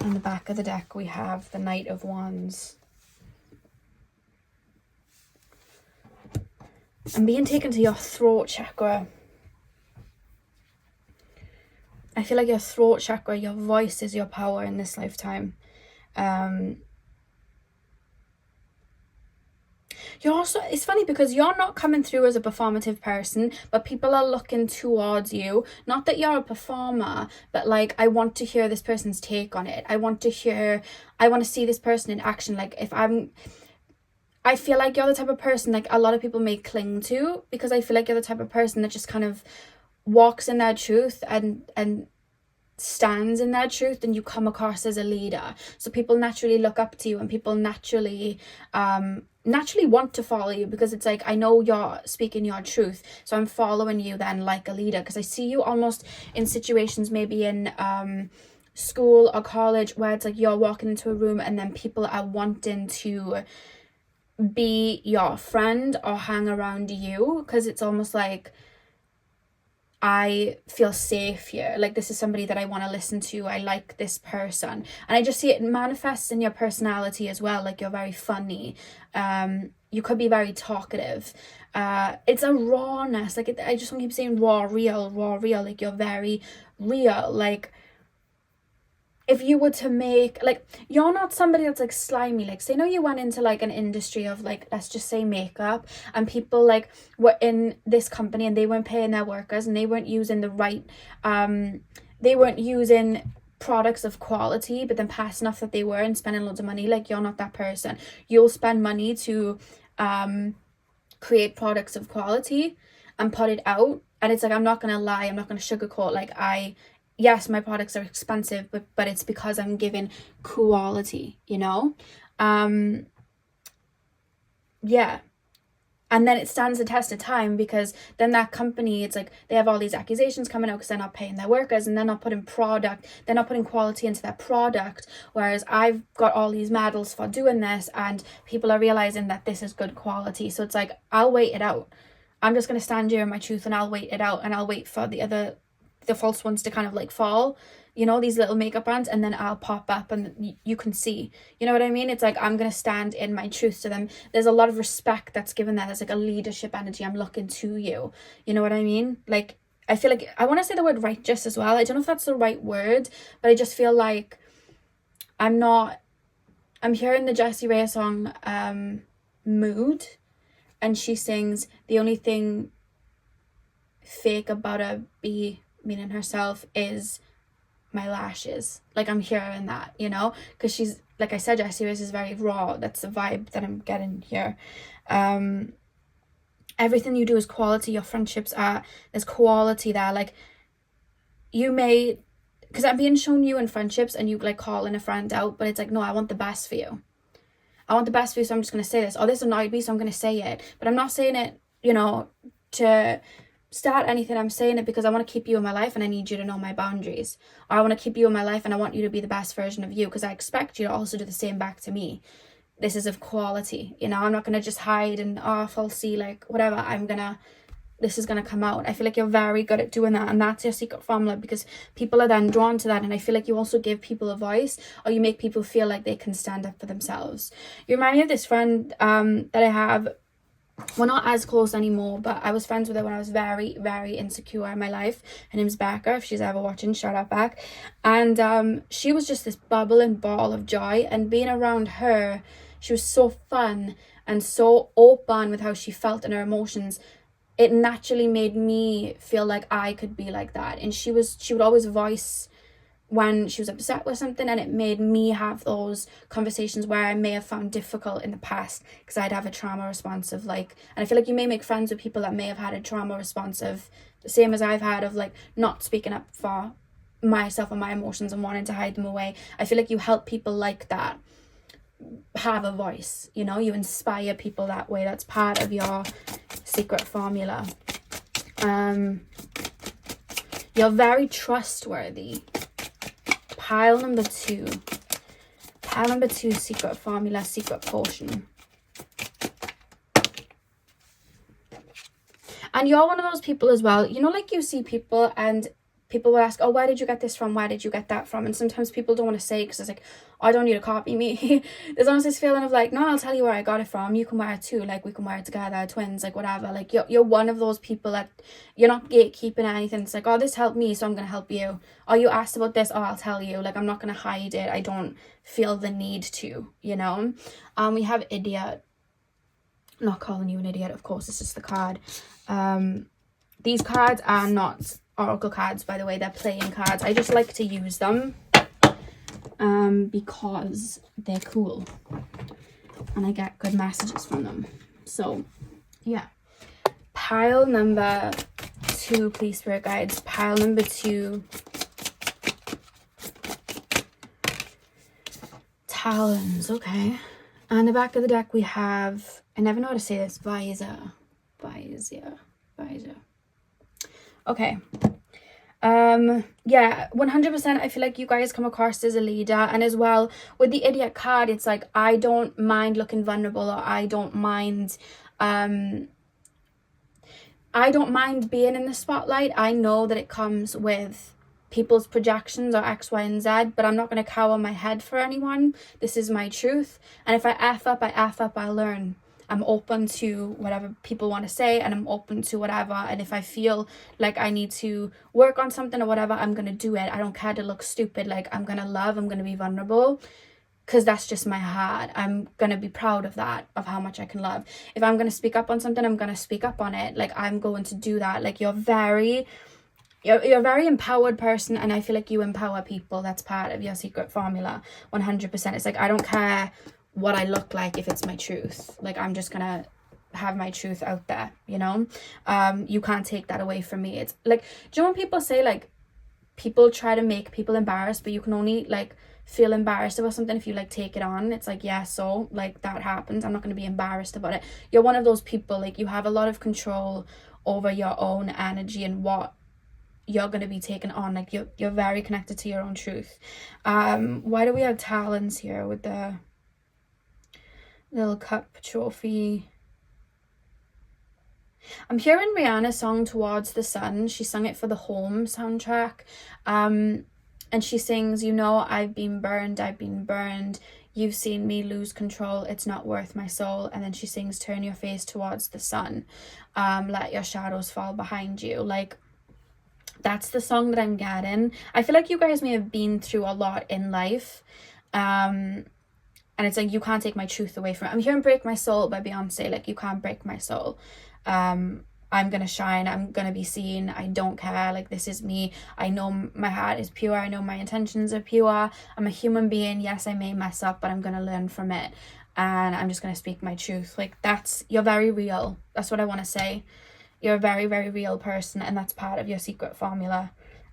On the back of the deck we have the Knight of Wands. I'm being taken to your throat chakra. I feel like your throat chakra, your voice is your power in this lifetime. You're also, it's funny because you're not coming through as a performative person, but people are looking towards you. Not that you're a performer, but like, I want to hear this person's take on it. I want to see this person in action. Like, I feel like you're the type of person like a lot of people may cling to, because I feel like you're the type of person that just kind of walks in their truth and stands in their truth, and you come across as a leader. So people naturally look up to you, and people naturally want to follow you, because it's like, I know you're speaking your truth, so I'm following you then like a leader, because I see you almost in situations maybe in school or college where it's like you're walking into a room and then people are wanting to be your friend or hang around you, because it's almost like, I feel safe here. Like, this is somebody that I want to listen to. I like this person. And I just see it manifests in your personality as well. Like, you're very funny. You could be very talkative. It's a rawness. Like, I just want to keep saying raw, real. Like, you're very real. Like, if you were to make, like, you're not somebody that's like slimy. Like, say, no, you went into like an industry of like, let's just say makeup, and people like were in this company and they weren't paying their workers and they weren't using the right, they weren't using products of quality, but then passing off that they were and spending loads of money. Like, you're not that person. You'll spend money to create products of quality and put it out. And it's like, I'm not gonna lie, I'm not gonna sugarcoat. Like, yes, my products are expensive, but it's because I'm giving quality, you know? Yeah. And then it stands the test of time, because then that company, it's like they have all these accusations coming out because they're not paying their workers and they're not putting quality into their product. Whereas I've got all these medals for doing this, and people are realizing that this is good quality. So it's like, I'll wait it out. I'm just going to stand here in my truth, and I'll wait it out, and I'll wait for the false ones to kind of like fall, you know, these little makeup brands, and then I'll pop up and you can see, you know what I mean? It's like, I'm gonna stand in my truth to them. There's a lot of respect that's given there. There's like a leadership energy. I'm looking to you, you know what I mean? Like, I feel like, I want to say the word righteous as well. I don't know if that's the right word, but I just feel like I'm hearing the Jessie Ray song, Mood, and she sings, the only thing fake about a bee, meaning herself, is my lashes. Like, I'm hearing that, you know, because she's, like I said, Jessie is very raw. That's the vibe that I'm getting here. Everything you do is quality. Your friendships are, there's quality there. Like, you may, because I'm being shown you in friendships and you like calling a friend out, but it's like, no, I want the best for you. I want the best for you, so I'm just going to say this. Oh, this annoyed me, so I'm going to say it. But I'm not saying it, you know, to start anything. I'm saying it because I want to keep you in my life and I need you to know my boundaries. Or I want to keep you in my life and I want you to be the best version of you, because I expect you to also do the same back to me. This is of quality, you know. I'm not going to just hide and falsy, like whatever. This is going to come out. I feel like you're very good at doing that, and that's your secret formula, because people are then drawn to that. And I feel like you also give people a voice, or you make people feel like they can stand up for themselves. You remind me of this friend that I have. We're not as close anymore, but I was friends with her when I was very, very insecure in my life. Her name's Becca. If she's ever watching, shout out back. And she was just this bubbling ball of joy, and being around her, she was so fun and so open with how she felt and her emotions. It naturally made me feel like I could be like that. And she would always voice when she was upset with something, and it made me have those conversations where I may have found difficult in the past, because I'd have a trauma responsive, like, and I feel like you may make friends with people that may have had a trauma responsive, the same as I've had, of like not speaking up for myself and my emotions and wanting to hide them away. I feel like you help people like that have a voice, you know, you inspire people that way. That's part of your secret formula. You're very trustworthy. Pile number two, secret formula, secret potion. And you're one of those people as well, you know, like you see people and people will ask, oh, where did you get this from? Where did you get that from? And sometimes people don't want to say, because it's like, oh, I don't need to copy me. There's almost this feeling of like, no, I'll tell you where I got it from. You can wear it too. Like, we can wear it together, twins, like whatever. Like, you're one of those people that you're not gatekeeping anything. It's like, oh, this helped me, so I'm going to help you. Oh, you asked about this, oh, I'll tell you. Like, I'm not going to hide it. I don't feel the need to, you know. We have idiot. Not calling you an idiot, of course. It's just the card. These cards are not oracle cards, by the way. They're playing cards. I just like to use them because they're cool and I get good messages from them. So yeah, pile number two, please, spirit guides. Pile number two, talons. Okay, on the back of the deck we have, I never know how to say this, visor. Okay. Yeah, 100% I feel like you guys come across as a leader. And as well with the idiot card, it's like, I don't mind looking vulnerable, or I don't mind being in the spotlight. I know that it comes with people's projections or X, Y, and Z, but I'm not going to cower my head for anyone. This is my truth, and if I F up, I learn. I'm open to whatever people want to say, and I'm open to whatever. And if I feel like I need to work on something or whatever, I'm going to do it. I don't care to look stupid. Like, I'm going to love, I'm going to be vulnerable, because that's just my heart. I'm going to be proud of that, of how much I can love. If I'm going to speak up on something, I'm going to speak up on it. Like, I'm going to do that. Like, you're a very empowered person, and I feel like you empower people. That's part of your secret formula, 100%. It's like, I don't care what I look like if it's my truth. Like, I'm just gonna have my truth out there, you know. You can't take that away from me. It's like, do you know when people say, like, people try to make people embarrassed, but you can only like feel embarrassed about something if you like take it on? It's like, yeah, so like that happens, I'm not going to be embarrassed about it. You're one of those people, like, you have a lot of control over your own energy and what you're going to be taking on. Like, you're very connected to your own truth. Why do we have talents here with the little cup trophy? I'm hearing Rihanna's song Towards the Sun. She sung it for the Home soundtrack, and she sings, you know, I've been burned, you've seen me lose control, it's not worth my soul. And then she sings, turn your face towards the sun, let your shadows fall behind you. Like, that's the song that I'm getting. I feel like you guys may have been through a lot in life, And it's like, you can't take my truth away from it. I'm hearing Break My Soul by Beyonce. Like, you can't break my soul. I'm gonna shine, I'm gonna be seen, I don't care, like, this is me, I know my heart is pure, I know my intentions are pure, I'm a human being, yes, I may mess up, but I'm gonna learn from it, and I'm just gonna speak my truth. Like, you're very real. That's what I want to say. You're a very, very real person, and that's part of your secret formula.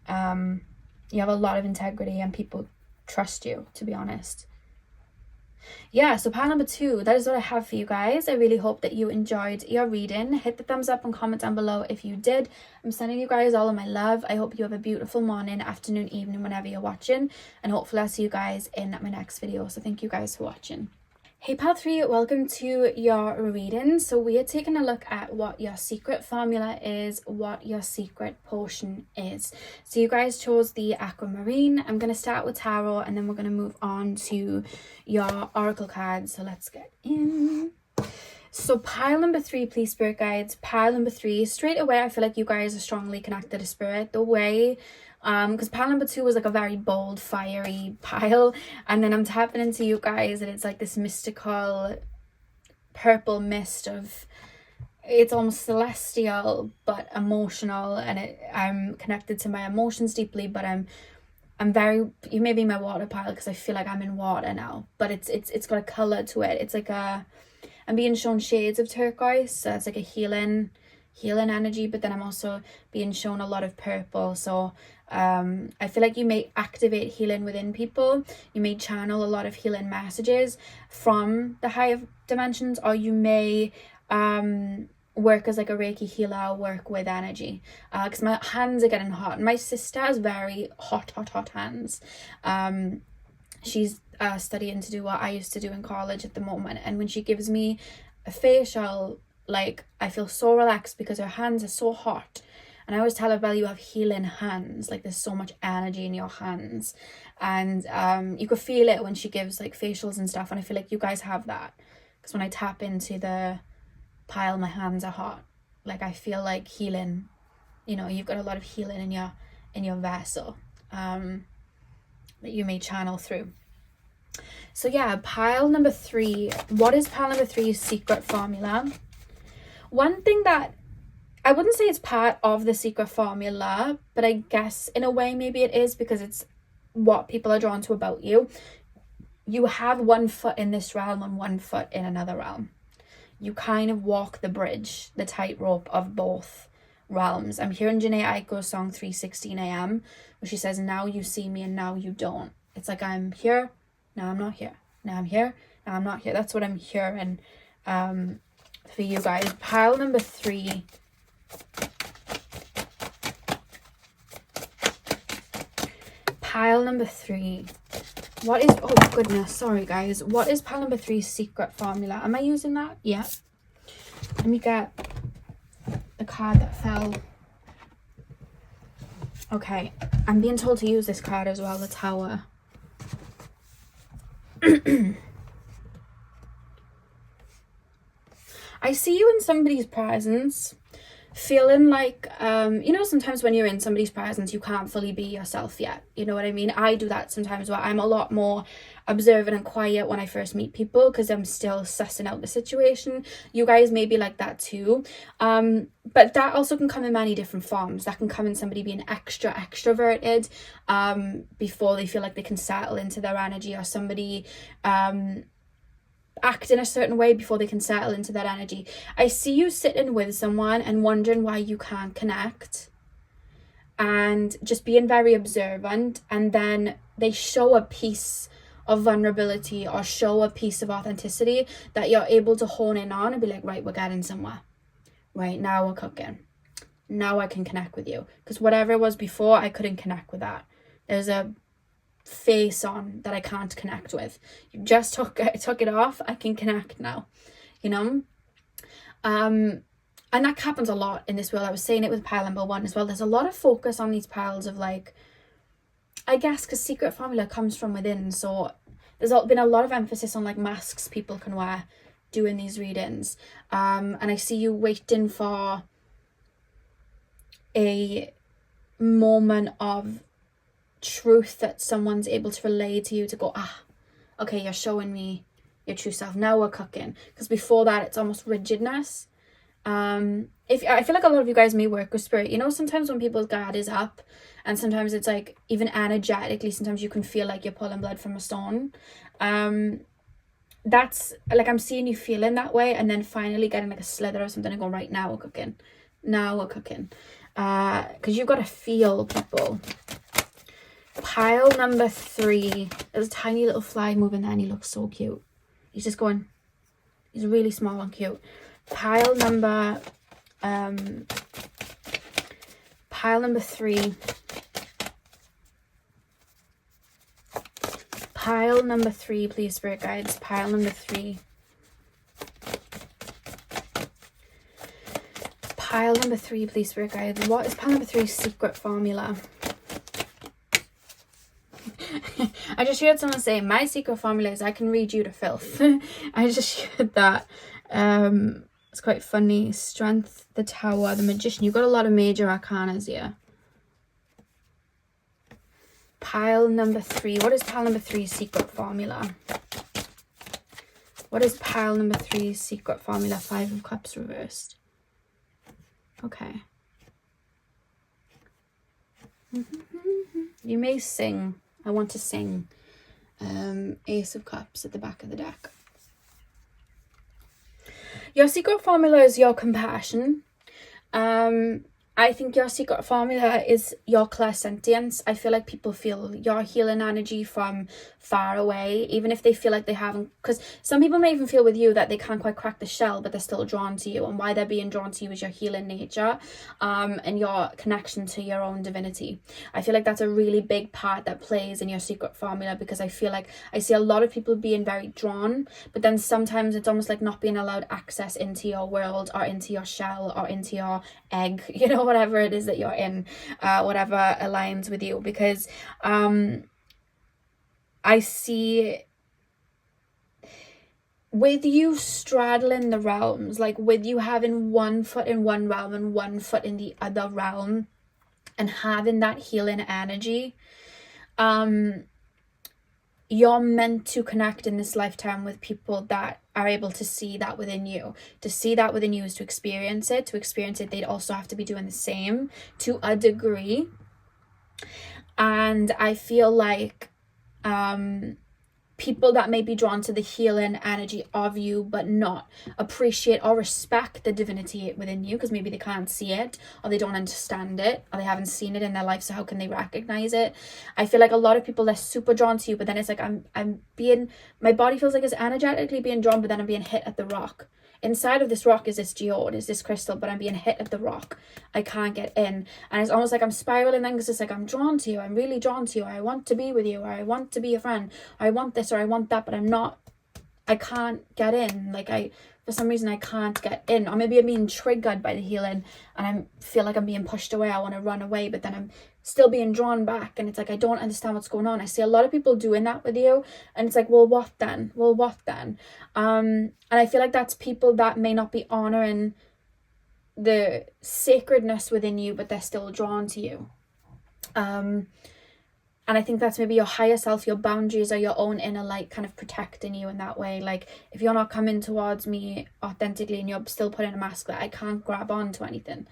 You have a lot of integrity, and people trust you, to be honest. Yeah, so pile number 2, that is what I have for you guys. I really hope that you enjoyed your reading. Hit the thumbs up and comment down below if you did. I'm sending you guys all of my love. I hope you have a beautiful morning, afternoon, evening, whenever you're watching, and hopefully I'll see you guys in my next video. So thank you guys for watching. Hey pile 3, welcome to your reading. So we are taking a look at what your secret formula is, what your secret potion is. So you guys chose the aquamarine. I'm going to start with tarot, and then we're going to move on to your oracle cards. So let's get in. So pile number 3, please, spirit guides. Pile number 3, straight away I feel like you guys are strongly connected to spirit. The way because pile number 2 was like a very bold, fiery pile, and then I'm tapping into you guys, and it's like this mystical purple mist of, it's almost celestial but emotional, and I'm connected to my emotions deeply, but I'm very, you may be my water pile because I feel like I'm in water now, but it's got a color to it. It's like I'm being shown shades of turquoise, so it's like a healing energy, but then I'm also being shown a lot of purple. So I feel like you may activate healing within people. You may channel a lot of healing messages from the higher dimensions, or you may work as like a Reiki healer, work with energy, because my hands are getting hot. My sister has very hot hands. She's studying to do what I used to do in college at the moment, and when she gives me a facial, like, I feel so relaxed because her hands are so hot. And I always tell her, well, you have healing hands, like there's so much energy in your hands, and you could feel it when she gives like facials and stuff, and I feel like you guys have that, because when I tap into the pile, my hands are hot. Like, I feel like healing, you know, you've got a lot of healing in your vessel that you may channel through. So yeah, pile number 3, what is pile number 3's secret formula? One thing that I wouldn't say it's part of the secret formula, but I guess in a way maybe it is, because it's what people are drawn to about you. You have one foot in this realm and one foot in another realm. You kind of walk the bridge, the tightrope of both realms. I'm hearing Jhené Aiko's song 3:16 a.m. where she says, now you see me and now you don't. It's like, I'm here, now I'm not here. Now I'm here, now I'm not here. That's what I'm hearing for you guys. Pile number 3. Pile number 3. What is, oh goodness, sorry guys. What is pile number 3's secret formula? Am I using that? Yeah. Let me get the card that fell. Okay. I'm being told to use this card as well, the Tower. I see you in somebody's presence, feeling like, you know, sometimes when you're in somebody's presence, you can't fully be yourself yet. You know what I mean? I do that sometimes, where I'm a lot more observant and quiet when I first meet people, because I'm still sussing out the situation. You guys may be like that too. But that also can come in many different forms. That can come in somebody being extroverted before they feel like they can settle into their energy, or somebody act in a certain way before they can settle into that energy. I see you sitting with someone and wondering why you can't connect, and just being very observant, and then they show a piece of vulnerability or show a piece of authenticity that you're able to hone in on and be like, right, we're getting somewhere. Right, now we're cooking. Now I can connect with you. Because whatever it was before, I couldn't connect with that. There's a face on that I can't connect with. You just took it off. I can connect now, you know. And that happens a lot in this world. I was saying it with pile number 1 as well. There's a lot of focus on these piles of, like, I guess because secret formula comes from within, so there's been a lot of emphasis on like masks people can wear doing these readings, and I see you waiting for a moment of truth that someone's able to relay to you, to go, okay, you're showing me your true self. Now we're cooking, because before that it's almost rigidness. If I feel like a lot of you guys may work with spirit, you know, sometimes when people's guard is up, and sometimes it's like even energetically, sometimes you can feel like you're pulling blood from a stone. That's like, I'm seeing you feeling that way, and then finally getting like a slither or something and go, right, now we're cooking, because you've got to feel, people. Pile number 3, there's a tiny little fly moving there, and he looks so cute. He's just going, he's really small and cute. Pile number 3. Pile number 3, please, spirit guides. Pile number 3. Pile number 3, please, spirit guides. What is pile number 3's secret formula? I just heard someone say, my secret formula is I can read you to filth. I just heard that. It's quite funny. Strength, the Tower, the Magician. You've got a lot of major arcanas here. Pile number 3. What is pile number 3's secret formula? What is pile number 3's secret formula? 5 of Cups reversed. Okay. You may sing. I want to sing. Ace of Cups at the back of the deck. Your secret formula is your compassion. I think your secret formula is your clairsentience. I feel like people feel your healing energy from far away, even if they feel like they haven't, because some people may even feel with you that they can't quite crack the shell, but they're still drawn to you, and why they're being drawn to you is your healing nature, and your connection to your own divinity. I feel like that's a really big part that plays in your secret formula, because I feel like I see a lot of people being very drawn, but then sometimes it's almost like not being allowed access into your world, or into your shell, or into your egg, you know, whatever it is that you're in, whatever aligns with you, because I see with you straddling the realms, like with you having one foot in one realm and one foot in the other realm, and having that healing energy, you're meant to connect in this lifetime with people that are able to see that within you. To see that within you is to experience it. To experience it, they'd also have to be doing the same to a degree. And I feel like people that may be drawn to the healing energy of you but not appreciate or respect the divinity within you, because maybe they can't see it, or they don't understand it, or they haven't seen it in their life, so how can they recognize it? I feel like a lot of people, they're super drawn to you, but then it's like my body feels like it's energetically being drawn, but then I'm being hit at the rock. Inside of this rock is this geode, is this crystal, but I'm being hit at the rock. I can't get in. And it's almost like I'm spiraling then, because it's like I'm drawn to you. I'm really drawn to you. I want to be with you, or I want to be a friend. Or I want this, or I want that, but I can't get in. Like for some reason I can't get in. Or maybe I'm being triggered by the healing, and I feel like I'm being pushed away. I want to run away, but then I'm still being drawn back, and it's like I don't understand what's going on. I see a lot of people doing that with you, and it's like, well, what then? And I feel like that's people that may not be honoring the sacredness within you, but they're still drawn to you. And I think that's maybe your higher self, your boundaries, or your own inner light kind of protecting you in that way. Like, if you're not coming towards me authentically, and you're still putting a mask that I can't grab on to anything,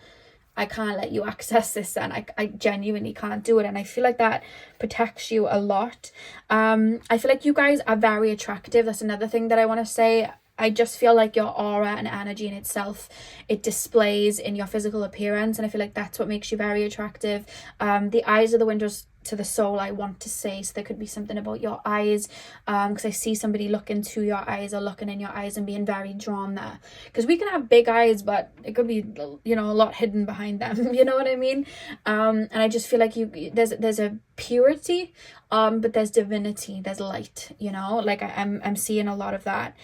I can't let you access this, and I genuinely can't do it. And I feel like that protects you a lot. I feel like you guys are very attractive. That's another thing that I want to say. I just feel like your aura and energy in itself, it displays in your physical appearance, and I feel like that's what makes you very attractive. The eyes are the windows to the soul, I want to say, so there could be something about your eyes, because I see somebody looking to your eyes, or looking in your eyes and being very drawn there, because we can have big eyes, but it could be, you know, a lot hidden behind them, you know what I mean? And I just feel like there's a purity, but there's divinity, there's light, you know, like I'm seeing a lot of that.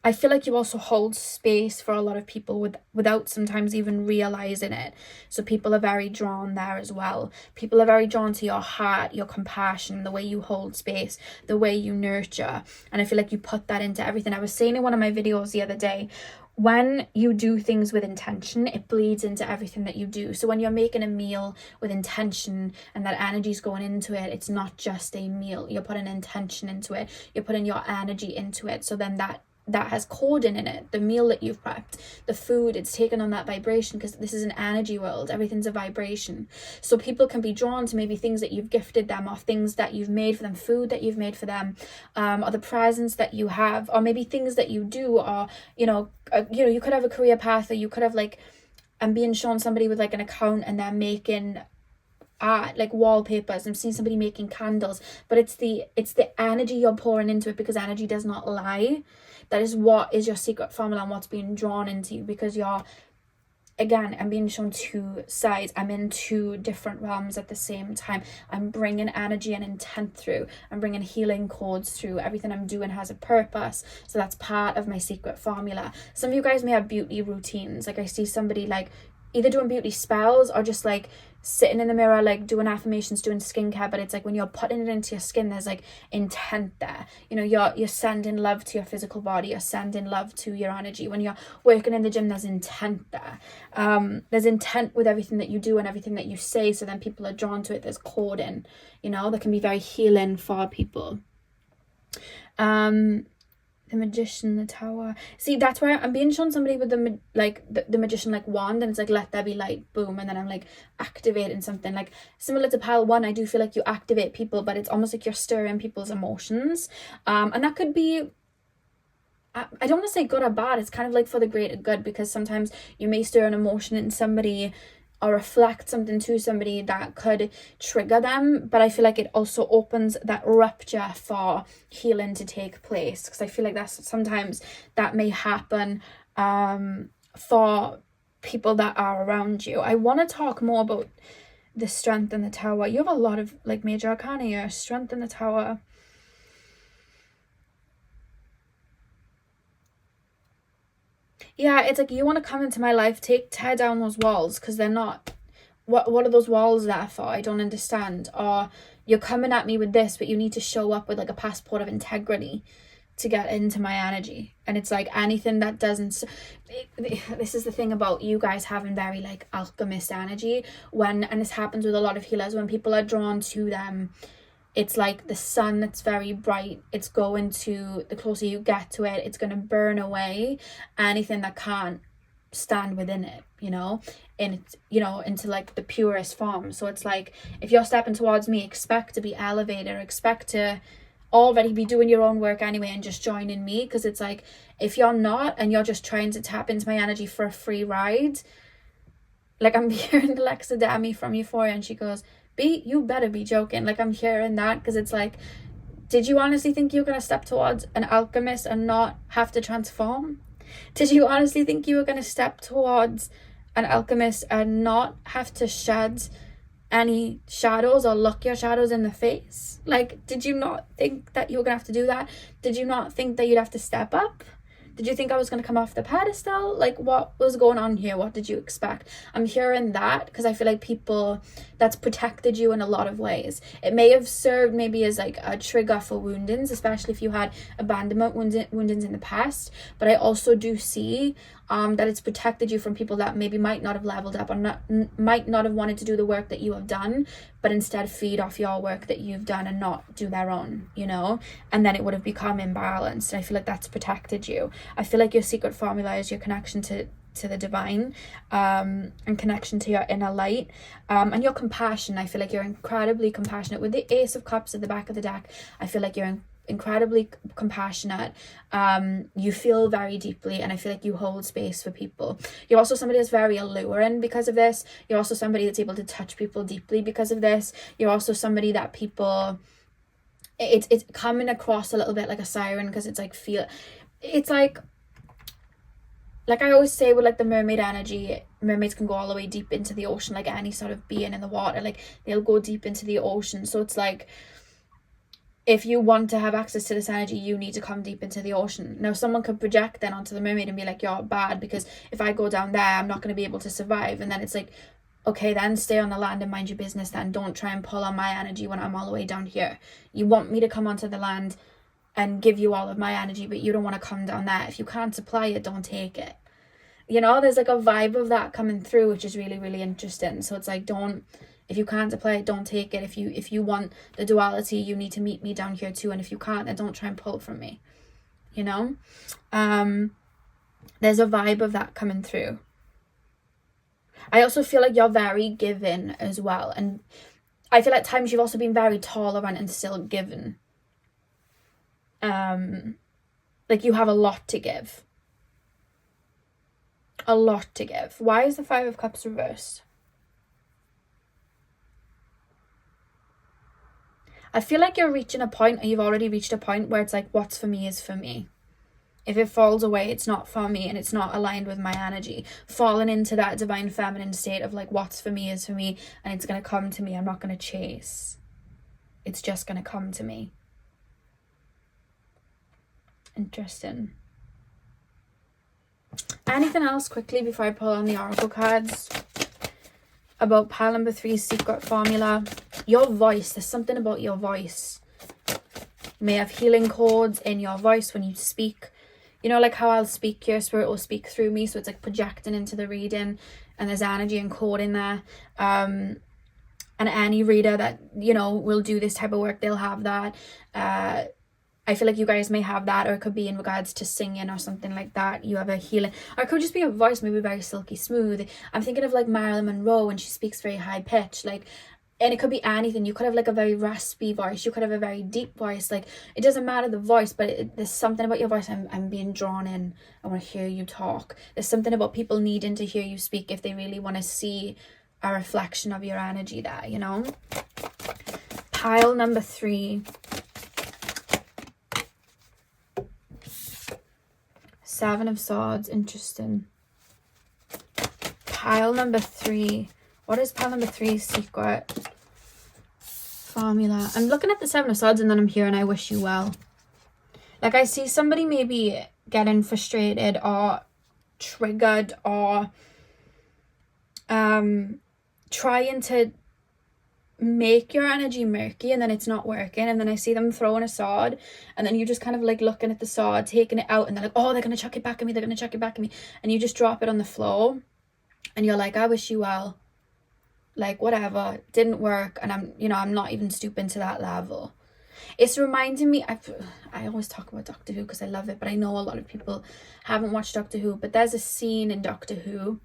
I feel like you also hold space for a lot of people without sometimes even realizing it. So people are very drawn there as well. People are very drawn to your heart, your compassion, the way you hold space, the way you nurture. And I feel like you put that into everything. I was saying in one of my videos the other day, when you do things with intention, it bleeds into everything that you do. So when you're making a meal with intention and that energy's going into it, it's not just a meal. You're putting intention into it. You're putting your energy into it. So then that has coding in it. The meal that you've prepped, the food, it's taken on that vibration, because this is an energy world. Everything's a vibration. So people can be drawn to maybe things that you've gifted them, or things that you've made for them, food that you've made for them, or the presents that you have, or maybe things that you do, or you could have a career path, or you could have like, I'm being shown somebody with like an account and they're making art, like wallpapers. I'm seeing somebody making candles, but it's the energy you're pouring into it, because energy does not lie. That is what is your secret formula and what's being drawn into you, because you're, again, I'm being shown two sides. I'm in two different realms at the same time. I'm bringing energy and intent through. I'm bringing healing codes through. Everything I'm doing has a purpose. So that's part of my secret formula. Some of you guys may have beauty routines. Like I see somebody like either doing beauty spells or just like sitting in the mirror, like doing affirmations, doing skincare. But it's like when you're putting it into your skin, there's like intent there. You're sending love to your physical body. You're sending love to your energy. When you're working in the gym, there's intent there. There's intent with everything that you do and everything that you say. So then people are drawn to it. There's coding, that can be very healing for people. The magician, the tower. See, that's where I'm being shown somebody with the magician like wand, and it's like, let there be light, boom, and then I'm like activating something. Like similar to pile one, I do feel like you activate people, but it's almost like you're stirring people's emotions. And that could be, I don't want to say good or bad. It's kind of like for the greater good, because sometimes you may stir an emotion in somebody or reflect something to somebody that could trigger them, but I feel like it also opens that rupture for healing to take place, because I feel like that's sometimes that may happen for people that are around you. I want to talk more about the strength in the tower. You have a lot of like major arcana here. Strength in the tower. Yeah, it's like, you want to come into my life, tear down those walls, because they're not, what are those walls there for? I don't understand. Or you're coming at me with this, but you need to show up with like a passport of integrity to get into my energy. And it's like anything that doesn't, this is the thing about you guys having very like alchemist energy, and this happens with a lot of healers, when people are drawn to them, it's like the sun that's very bright. It's going to, the closer you get to it, it's going to burn away anything that can't stand within it, and it's, into like the purest form. So it's like, if you're stepping towards me, expect to be elevated, or expect to already be doing your own work anyway and just joining me. Because it's like, if you're not, and you're just trying to tap into my energy for a free ride, like I'm hearing Alexia Demi from Euphoria, and she goes, you better be joking. Like I'm hearing that, because it's like, did you honestly think you were going to step towards an alchemist and not have to transform? Did you honestly think you were going to step towards an alchemist and not have to shed any shadows or look your shadows in the face? Like, did you not think that you were going to have to do that? Did you not think that you'd have to step up? Did you think I was going to come off the pedestal? Like, what was going on here? What did you expect? I'm hearing that because I feel like that's protected you in a lot of ways. It may have served maybe as like a trigger for woundings, especially if you had abandonment woundings in the past. But I also do see that it's protected you from people that maybe might not have leveled up, or might not have wanted to do the work that you have done, but instead feed off your work that you've done and not do their own, and then it would have become imbalanced. I feel like that's protected you. I feel like your secret formula is your connection to the divine, and connection to your inner light, and your compassion. I feel like you're incredibly compassionate. With the Ace of Cups at the back of the deck, I feel like you're incredibly compassionate. You feel very deeply, and I feel like you hold space for people. You're also somebody that's very alluring because of this. You're also somebody that's able to touch people deeply because of this. You're also somebody that people, it's coming across a little bit like a siren, because it's like it's like I always say with like the mermaid energy, mermaids can go all the way deep into the ocean, like any sort of being in the water, like they'll go deep into the ocean. So it's like, if you want to have access to this energy, you need to come deep into the ocean. Now, someone could project then onto the mermaid and be like, you're bad, because if I go down there, I'm not going to be able to survive. And then it's like, okay, then stay on the land and mind your business then. Don't try and pull on my energy when I'm all the way down here. You want me to come onto the land and give you all of my energy, but you don't want to come down there. If you can't supply it, don't take it. You know, there's like a vibe of that coming through, which is really, really interesting. So it's like, if you can't apply it, don't take it. If you want the duality, you need to meet me down here too. And if you can't, then don't try and pull from me, you know? There's a vibe of that coming through. I also feel like you're very giving as well. And I feel at times you've also been very tolerant and still giving. Like you have a lot to give. A lot to give. Why is the Five of Cups reversed? I feel like you're reaching a point, or you've already reached a point where it's like, what's for me is for me. If it falls away, it's not for me and it's not aligned with my energy. Falling into that divine feminine state of like, what's for me is for me, and it's going to come to me. I'm not going to chase. It's just going to come to me. Interesting. Anything else quickly before I pull on the oracle cards about pile number 3's secret formula? Your voice. There's something about your voice. You may have healing codes in your voice when you speak. You know, like how I'll speak, your spirit will speak through me. So it's like projecting into the reading, and there's energy and code in there. And any reader that, you know, will do this type of work, they'll have that. I feel like you guys may have that, or it could be in regards to singing or something like that. You have a healing, or it could just be a voice, maybe very silky smooth. I'm thinking of like Marilyn Monroe when she speaks very high pitched, like, and it could be anything. You could have like a very raspy voice. You could have a very deep voice. Like, it doesn't matter the voice, but there's something about your voice. I'm being drawn in. I want to hear you talk. There's something about people needing to hear you speak if they really want to see a reflection of your energy there, you know? Pile number 3. Seven of Swords. Interesting. Pile number 3. What is pile number 3's secret formula? I'm looking at the Seven of Swords and then I'm hearing I wish you well. Like, I see somebody maybe getting frustrated or triggered or trying to make your energy murky, and then it's not working, and then I see them throwing a sword, and then you just kind of like looking at the sword, taking it out, and they're like, oh, they're gonna chuck it back at me, they're gonna chuck it back at me, and you just drop it on the floor and you're like, I wish you well. Like, whatever, didn't work, and I'm not even stooping to that level. It's reminding me, I always talk about Doctor Who because I love it, but I know a lot of people haven't watched Doctor Who, but there's a scene in Doctor Who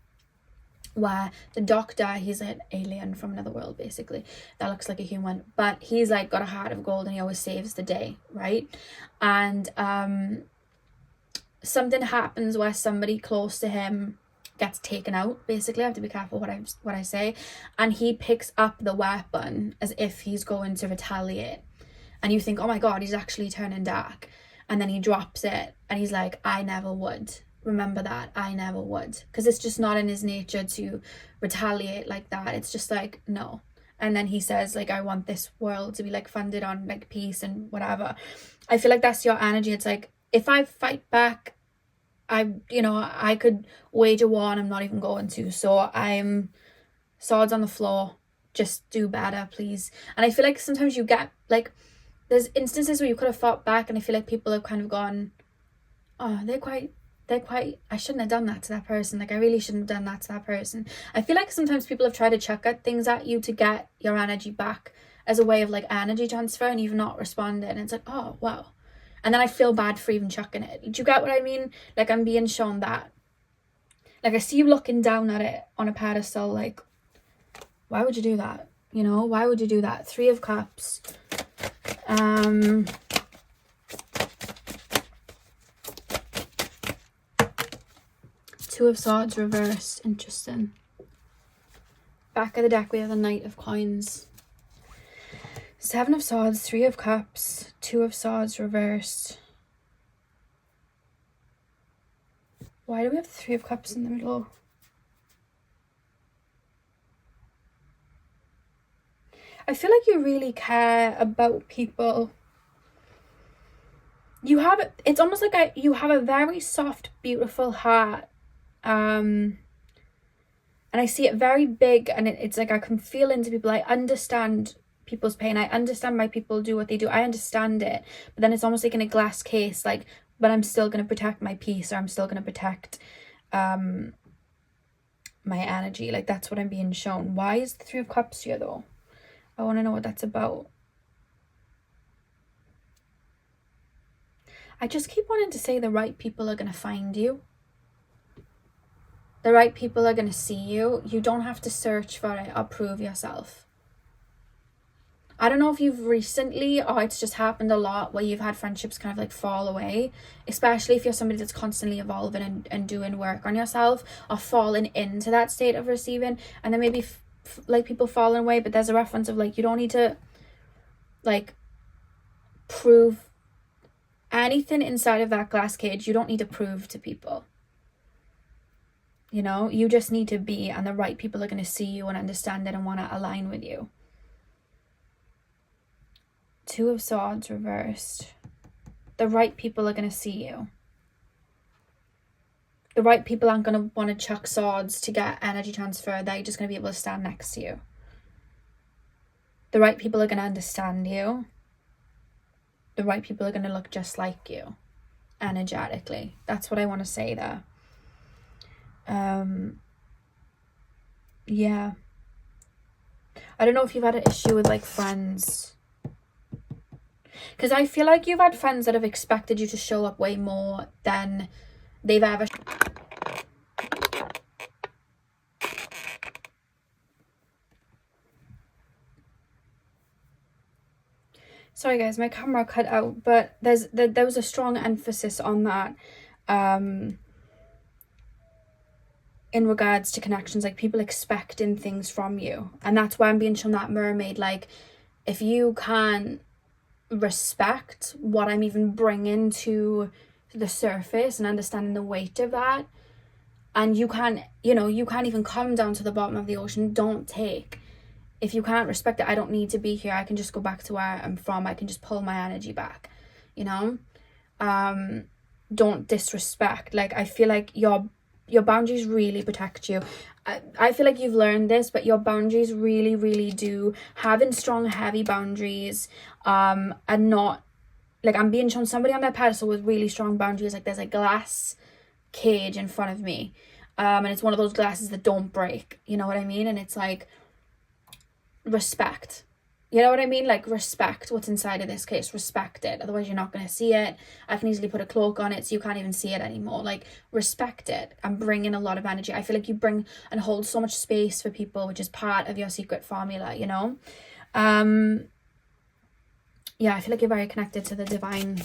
where the Doctor, he's an alien from another world basically, that looks like a human, but he's like got a heart of gold and he always saves the day, right? And something happens where somebody close to him gets taken out, basically. I have to be careful what I say, and he picks up the weapon as if he's going to retaliate, and you think, oh my god, he's actually turning dark, and then he drops it and he's like, I never would. Remember that, I never would, because it's just not in his nature to retaliate like that. It's just like, no. And then he says, like, I want this world to be like funded on like peace and whatever. I feel like that's your energy. It's like, if I fight back, I could wage a war and I'm not even going to. So I'm swords on the floor, just do better, please. And I feel like sometimes you get like, there's instances where you could have fought back, and I feel like people have kind of gone, oh, they're quite, I shouldn't have done that to that person. Like, I really shouldn't have done that to that person. I feel like sometimes people have tried to chuck at things at you to get your energy back as a way of like energy transfer, and you've not responded. And it's like, oh, wow. And then I feel bad for even chucking it. Do you get what I mean? Like, I'm being shown that. Like, I see you looking down at it on a pedestal, like, why would you do that? You know, why would you do that? 3 of Cups. 2 of Swords reversed. Interesting. Back of the deck, we have the Knight of Coins. 7 of Swords, 3 of Cups, 2 of Swords reversed. Why do we have 3 of Cups in the middle? I feel like you really care about people. You have, it's almost like you have a very soft, beautiful heart. And I see it very big, and it's like I can feel into people. I understand people's pain. I understand why people do what they do. I understand it. But then it's almost like in a glass case, like, but I'm still going to protect my peace, or I'm still going to protect my energy. Like, that's what I'm being shown. Why is the Three of Cups here, though? I want to know what that's about. I just keep wanting to say the right people are going to find you. The right people are going to see you. You don't have to search for it or prove yourself. I don't know if you've recently, or it's just happened a lot, where you've had friendships kind of like fall away, especially if you're somebody that's constantly evolving and doing work on yourself, or falling into that state of receiving, and then maybe like people falling away, but there's a reference of like, you don't need to like prove anything inside of that glass cage. You don't need to prove to people. You know, you just need to be, and the right people are going to see you and understand it and want to align with you. Two of Swords reversed. The right people are going to see you. The right people aren't going to want to chuck swords to get energy transfer. They're just going to be able to stand next to you. The right people are going to understand you. The right people are going to look just like you energetically. That's what I want to say there. Yeah. I don't know if you've had an issue with like friends. Because I feel like you've had friends that have expected you to show up way more than they've ever. Sorry guys, my camera cut out, but there was a strong emphasis on that in regards to connections, like people expecting things from you. And that's why I'm being shown that mermaid. Like, if you can't respect what I'm even bringing to the surface and understanding the weight of that, and you can't even come down to the bottom of the ocean, don't take. If you can't respect it, I don't need to be here. I can just go back to where I'm from. I can just pull my energy back, you know. Don't disrespect. Like, I feel like your boundaries really protect you. I feel like you've learned this, but your boundaries really, really do. Having strong, heavy boundaries, and not, like, I'm being shown somebody on their pedestal with really strong boundaries. Like, there's a glass cage in front of me, and it's one of those glasses that don't break. You know what I mean? And it's like, respect. You know what I mean? Like, respect what's inside of this case. Respect it. Otherwise, you're not going to see it. I can easily put a cloak on it so you can't even see it anymore. Like, respect it. I'm bringing a lot of energy. I feel like you bring and hold so much space for people, which is part of your secret formula, you know? Yeah, I feel like you're very connected to the divine.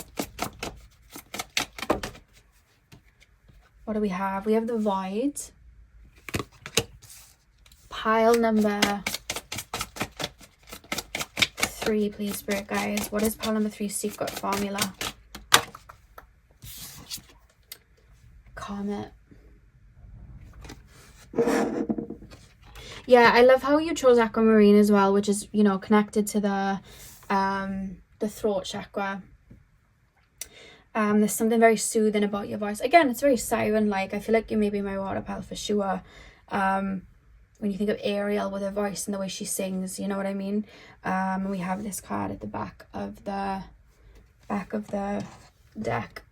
What do we have? We have the Void. Pile number 3, please, Spirit guys. What is pile number 3's secret formula? Comet. Yeah, I love how you chose aquamarine as well, which is, you know, connected to the throat chakra. There's something very soothing about your voice. Again, it's very siren-like. I feel like you may be my water pile for sure. When you think of Ariel with her voice and the way she sings, you know what I mean? And we have this card at the back of the deck.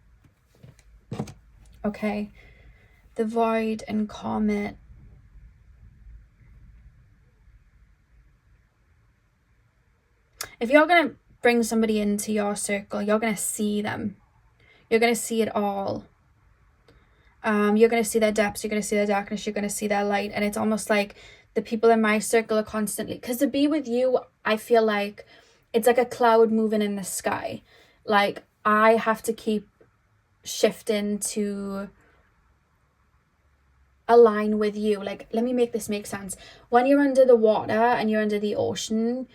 Okay, the Void and Comet. If you're gonna bring somebody into your circle, you're gonna see them. You're gonna see it all. You're going to see their depths, you're going to see their darkness, you're going to see their light. And it's almost like the people in my circle are constantly, because to be with you, I feel like it's like a cloud moving in the sky. Like, I have to keep shifting to align with you. Like, let me make this make sense. When you're under the water and you're under the ocean,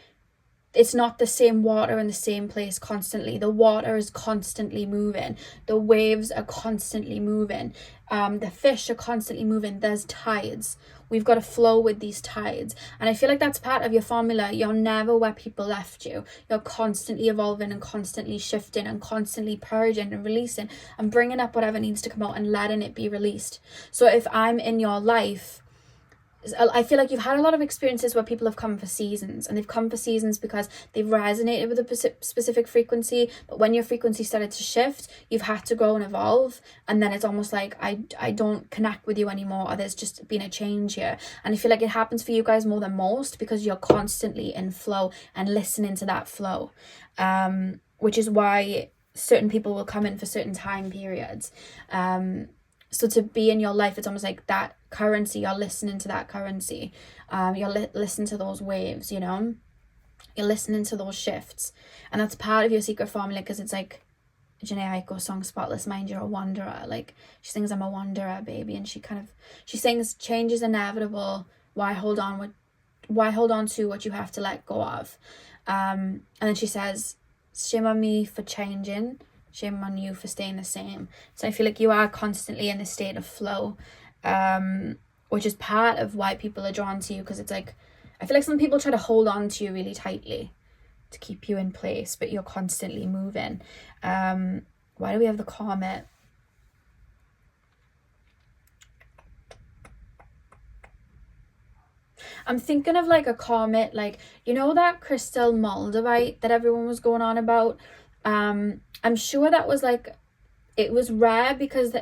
it's not the same water in the same place constantly. The water is constantly moving. The waves are constantly moving. The fish are constantly moving. There's tides. We've got to flow with these tides. And I feel like that's part of your formula. You're never where people left you. You're constantly evolving and constantly shifting and constantly purging and releasing and bringing up whatever needs to come out and letting it be released. So if I'm in your life, I feel like you've had a lot of experiences where people have come for seasons, and they've come for seasons because they've resonated with a specific frequency, but when your frequency started to shift, you've had to grow and evolve, and then it's almost like I don't connect with you anymore, or there's just been a change here. And I feel like it happens for you guys more than most because you're constantly in flow and listening to that flow, which is why certain people will come in for certain time periods. So to be in your life, it's almost like that currency, you're listening to that currency. You're listening to those waves, you know? You're listening to those shifts. And that's part of your secret formula, because it's like Jhené Aiko's song, Spotless Mind, You're a Wanderer. Like, she sings, I'm a wanderer, baby. And she sings, change is inevitable. Why hold on to what you have to let go of? And then she says, shame on me for changing. Shame on you for staying the same. So I feel like you are constantly in this state of flow, which is part of why people are drawn to you, because it's like, I feel like some people try to hold on to you really tightly to keep you in place, but you're constantly moving. Why do we have the comet? I'm thinking of like a comet, like, you know that crystal moldavite that everyone was going on about? I'm sure that was like, it was rare because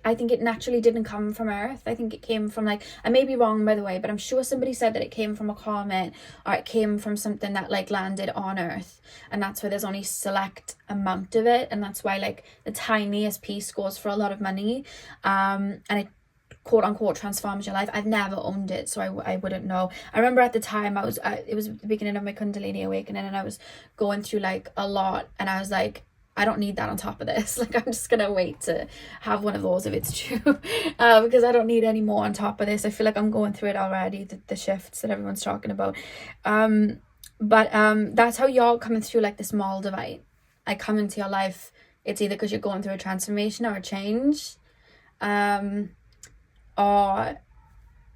I think it naturally didn't come from Earth. I think it came from, like, I may be wrong by the way, but I'm sure somebody said that it came from a comet, or it came from something that like landed on Earth, and that's why there's only select amount of it, and that's why like the tiniest piece goes for a lot of money, and it quote unquote transforms your life. I've never owned it, so I wouldn't know. I remember at the time it was the beginning of my Kundalini awakening, and I was going through like a lot, and I was like, I don't need that on top of this. Like, I'm just gonna wait to have one of those if it's true, because I don't need any more on top of this. I feel like I'm going through it already, the shifts that everyone's talking about. But that's how you're coming through, like this moldavite. I come into your life, it's either because you're going through a transformation or a change, or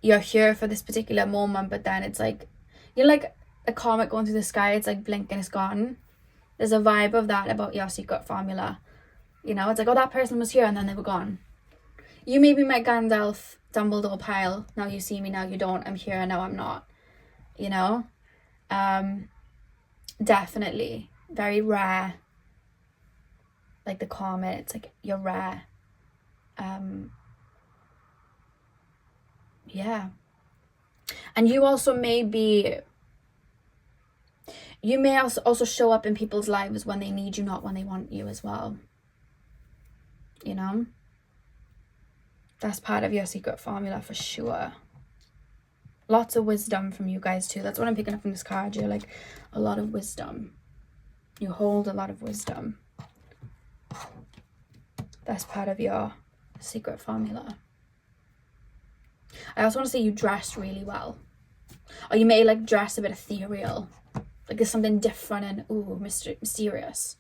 you're here for this particular moment, but then it's like, you're like a comet going through the sky, it's like blink and it's gone. There's a vibe of that about your secret formula. You know, it's like, oh, that person was here and then they were gone. You may be my Gandalf Dumbledore pile. Now you see me, now you don't. I'm here, now I'm not. You know? Definitely. Very rare. Like the comet, it's like, you're rare. Yeah. And you also you may also show up in people's lives when they need you, not when they want you as well. You know? That's part of your secret formula for sure. Lots of wisdom from you guys too. That's what I'm picking up from this card. You're like a lot of wisdom. You hold a lot of wisdom. That's part of your secret formula. I also want to say you dress really well. Or you may like dress a bit ethereal. Like there's something different and mysterious,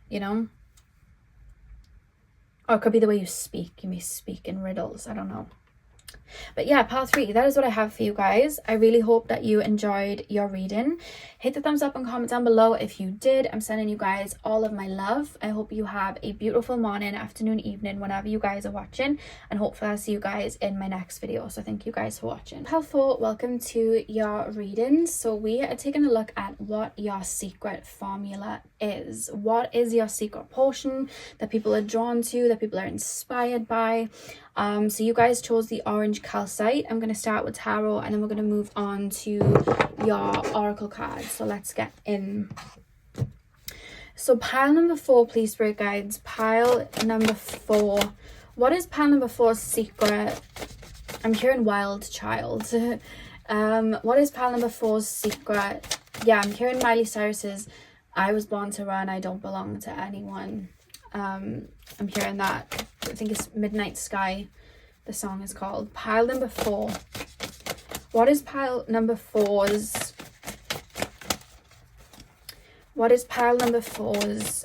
you know? Or it could be the way you speak. You may speak in riddles. I don't know. But yeah, part 3, that is what I have for you guys. I really hope that you enjoyed your reading. Hit the thumbs up and comment down below if you did. I'm sending you guys all of my love. I hope you have a beautiful morning, afternoon, evening, whenever you guys are watching, and hopefully I'll see you guys in my next video. So thank you guys for watching. Hello, welcome to your reading. So we are taking a look at what your secret formula is. What is your secret potion that people are drawn to, that people are inspired by? So you guys chose the orange calcite. I'm going to start with tarot, and then we're going to move on to your oracle cards. So let's get in. So pile number 4, please, spirit guides. Pile number 4. What is pile number 4's secret? I'm hearing wild child. What is pile number 4's secret? Yeah, I'm hearing Miley Cyrus's I was born to run, I don't belong to anyone. I'm hearing that. I think it's Midnight Sky, the song is called. Pile number 4. What is pile number 4's? What is pile number 4's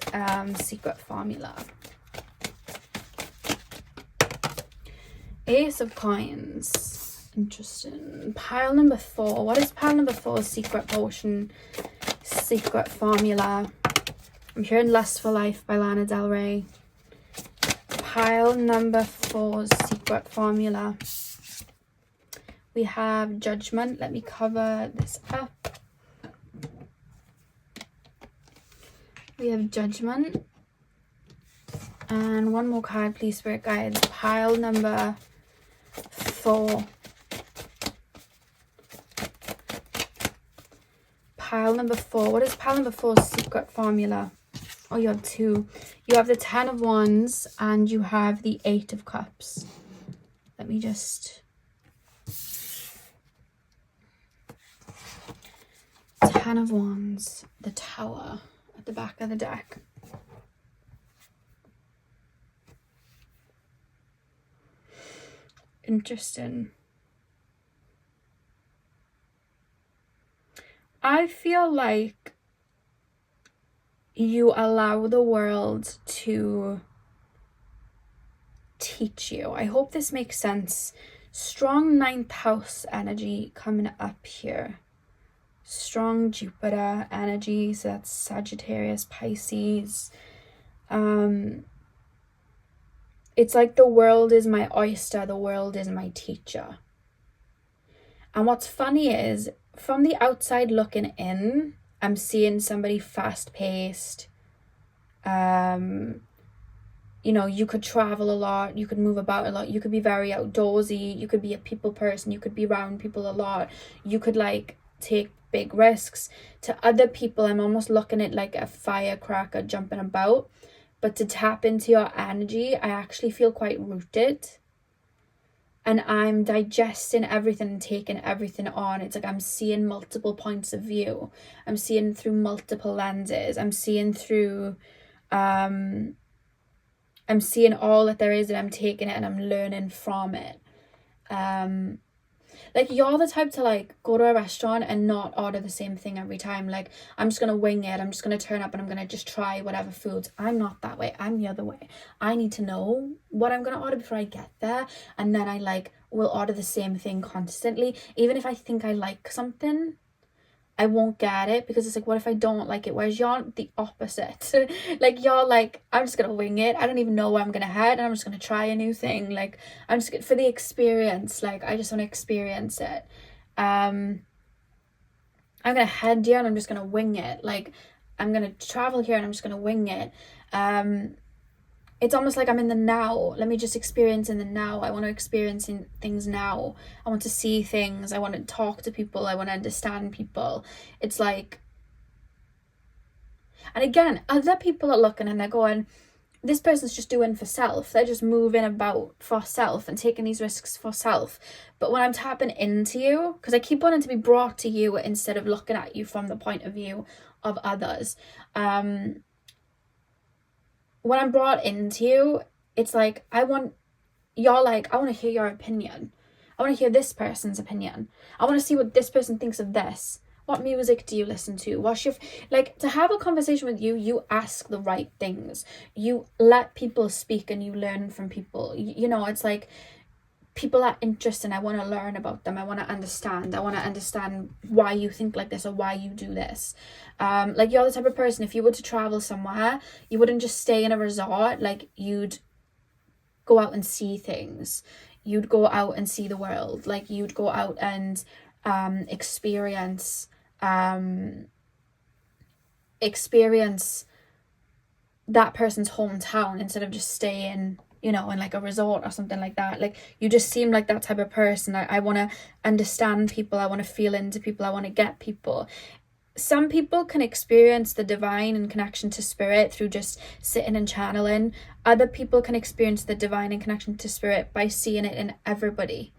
secret formula? Ace of Coins. Interesting. Pile number 4. What is pile number 4's secret potion? Secret formula. I'm hearing Lust for Life by Lana Del Rey. Pile number 4's secret formula. We have Judgment. Let me cover this up. We have Judgment. And one more card, please, Spirit Guides. Pile number 4. Pile number 4. What is pile number 4's secret formula? Oh, you have 2. You have the 10 of Wands and you have the 8 of Cups. Let me just... 10 of Wands, the Tower at the back of the deck. Interesting. I feel like you allow the world to teach you. I hope this makes sense. Strong 9th house energy coming up here. Strong Jupiter energy, so that's Sagittarius, Pisces. It's like the world is my oyster, the world is my teacher. And what's funny is, from the outside looking in, I'm seeing somebody fast-paced. You know, you could travel a lot, you could move about a lot, you could be very outdoorsy, you could be a people person, you could be around people a lot, you could like take big risks. To other people, I'm almost looking at like a firecracker jumping about. But to tap into your energy, I actually feel quite rooted. And I'm digesting everything and taking everything on. It's like I'm seeing multiple points of view. I'm seeing through multiple lenses. I'm seeing through... I'm seeing all that there is and I'm taking it and I'm learning from it. Like, you're the type to like go to a restaurant and not order the same thing every time. Like, I'm just gonna wing it, I'm just gonna turn up and I'm gonna just try whatever foods. I'm not that way, I'm the other way. I need to know what I'm gonna order before I get there, and then I like will order the same thing constantly. Even if I think I like something, I won't get it because it's like, what if I don't like it? Whereas you're the opposite. Like, you're like, I'm just gonna wing it. I don't even know where I'm gonna head, and I'm just gonna try a new thing. Like, I'm just for the experience. Like, I just want to experience it. I'm gonna head here and I'm just gonna wing it. Like, I'm gonna travel here and I'm just gonna wing it. It's almost like I'm in the now. Let me just experience in the now. I want to experience things now. I want to see things. I want to talk to people. I want to understand people. It's like... And again, other people are looking and they're going, this person's just doing for self. They're just moving about for self and taking these risks for self. But when I'm tapping into you, because I keep wanting to be brought to you instead of looking at you from the point of view of others, when I'm brought into you, it's like, you're like, I want to hear your opinion. I want to hear this person's opinion. I want to see what this person thinks of this. What music do you listen to? What's your... Like, to have a conversation with you, you ask the right things. You let people speak and you learn from people. You know, it's like, people are interesting. I want to learn about them. I want to understand. I want to understand why you think like this or why you do this. Like, you're the type of person, if you were to travel somewhere, you wouldn't just stay in a resort. Like, you'd go out and see things. You'd go out and see the world. Like, you'd go out and experience that person's hometown instead of just staying, you know, in like a resort or something like that. Like, you just seem like that type of person. I want to understand people. I want to feel into people. I want to get people. Some people can experience the divine and connection to spirit through just sitting and channeling. Other people can experience the divine and connection to spirit by seeing it in everybody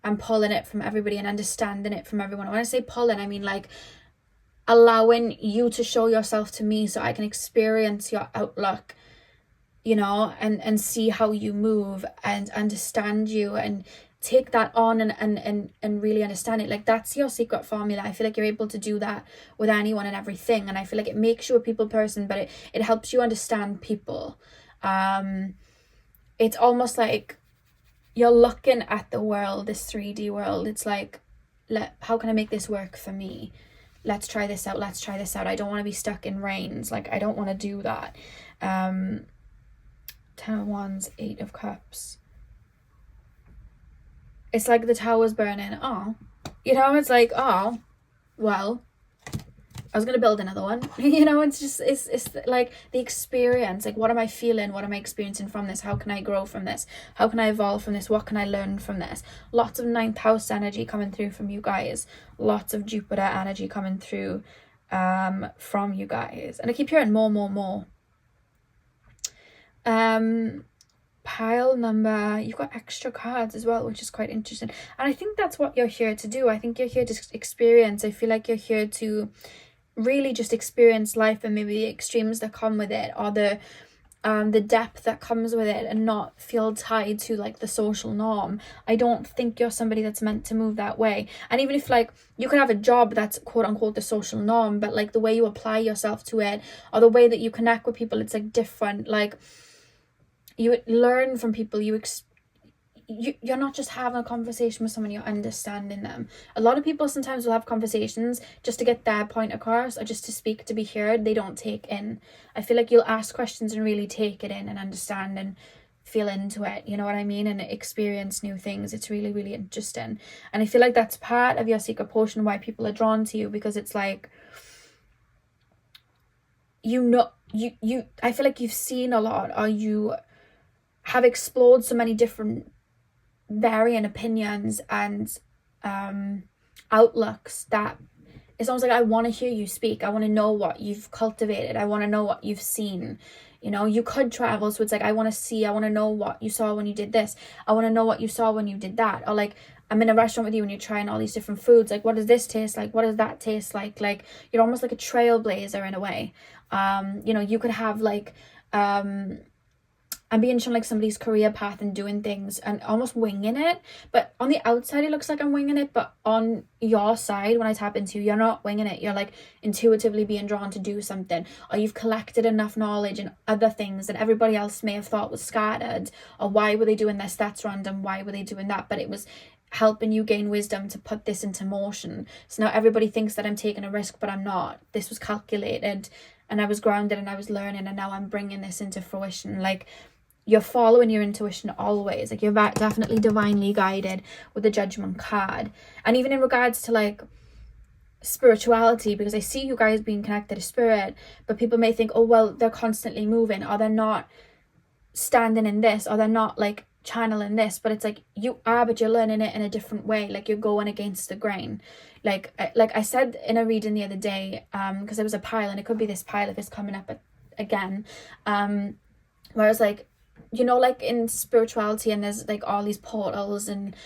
and pulling it from everybody and understanding it from everyone. When I say pulling, I mean like allowing you to show yourself to me so I can experience your outlook, you know, and see how you move and understand you and take that on and really understand it. Like, that's your secret formula. I feel like you're able to do that with anyone and everything, and I feel like it makes you a people person, but it helps you understand people. It's almost like you're looking at the world, this 3D world. It's like, how can I make this work for me? Let's try this out. I don't want to be stuck in reins. Like, I don't want to do that. 10 of Wands, 8 of Cups. it's like the tower's burning. Oh, you know, it's like, oh, well, I was going to build another one. You know, it's just, it's like the experience. Like, what am I feeling? What am I experiencing from this? How can I grow from this? How can I evolve from this? What can I learn from this? Lots of 9th house energy coming through from you guys. Lots of Jupiter energy coming through from you guys. And I keep hearing more. Pile number, you've got extra cards as well, which is quite interesting. And I think that's what you're here to do. I think you're here to experience. I feel like you're here to really just experience life and maybe the extremes that come with it, or the depth that comes with it, and not feel tied to like the social norm. I don't think you're somebody that's meant to move that way. And even if like you could have a job that's quote unquote the social norm, but like the way you apply yourself to it, or the way that you connect with people, it's like different. Like, you learn from people, you're not just having a conversation with someone, you're understanding them. A lot of people sometimes will have conversations just to get their point across, or just to speak, to be heard. They don't take in. I feel like you'll ask questions and really take it in and understand and feel into it, you know what I mean, and experience new things. It's really, really interesting. And I feel like that's part of your secret potion, why people are drawn to you, because it's like, you know, you I feel like you've seen a lot, or you have explored so many different varying opinions and outlooks, that it's almost like, I want to hear you speak. I want to know what you've cultivated. I want to know what you've seen. You know, you could travel, so it's like, I want to know what you saw when you did this. I want to know what you saw when you did that. Or like, I'm in a restaurant with you and you're trying all these different foods. Like, what does this taste like? What does that taste like? Like, you're almost like a trailblazer in a way. You know, you could have like I'm being shown like somebody's career path and doing things and almost winging it, but on the outside it looks like I'm winging it, but on your side, when I tap into you, you're not winging it. You're like intuitively being drawn to do something, or you've collected enough knowledge and other things that everybody else may have thought was scattered, or why were they doing this, that's random, why were they doing that, but it was helping you gain wisdom to put this into motion. So now everybody thinks that I'm taking a risk, but I'm not. This was calculated, and I was grounded, and I was learning, and now I'm bringing this into fruition. Like, you're following your intuition always. Like, you're definitely divinely guided with the Judgment card. And even in regards to like spirituality, because I see you guys being connected to spirit, but people may think, oh well, they're constantly moving, or they're not standing in this, or they're not like channeling this, but it's like, you are, but you're learning it in a different way. Like, you're going against the grain. Like I said in a reading the other day, because there was a pile, and it could be this pile if it's coming up again, where I was like, you know, like in spirituality, and there's like all these portals, and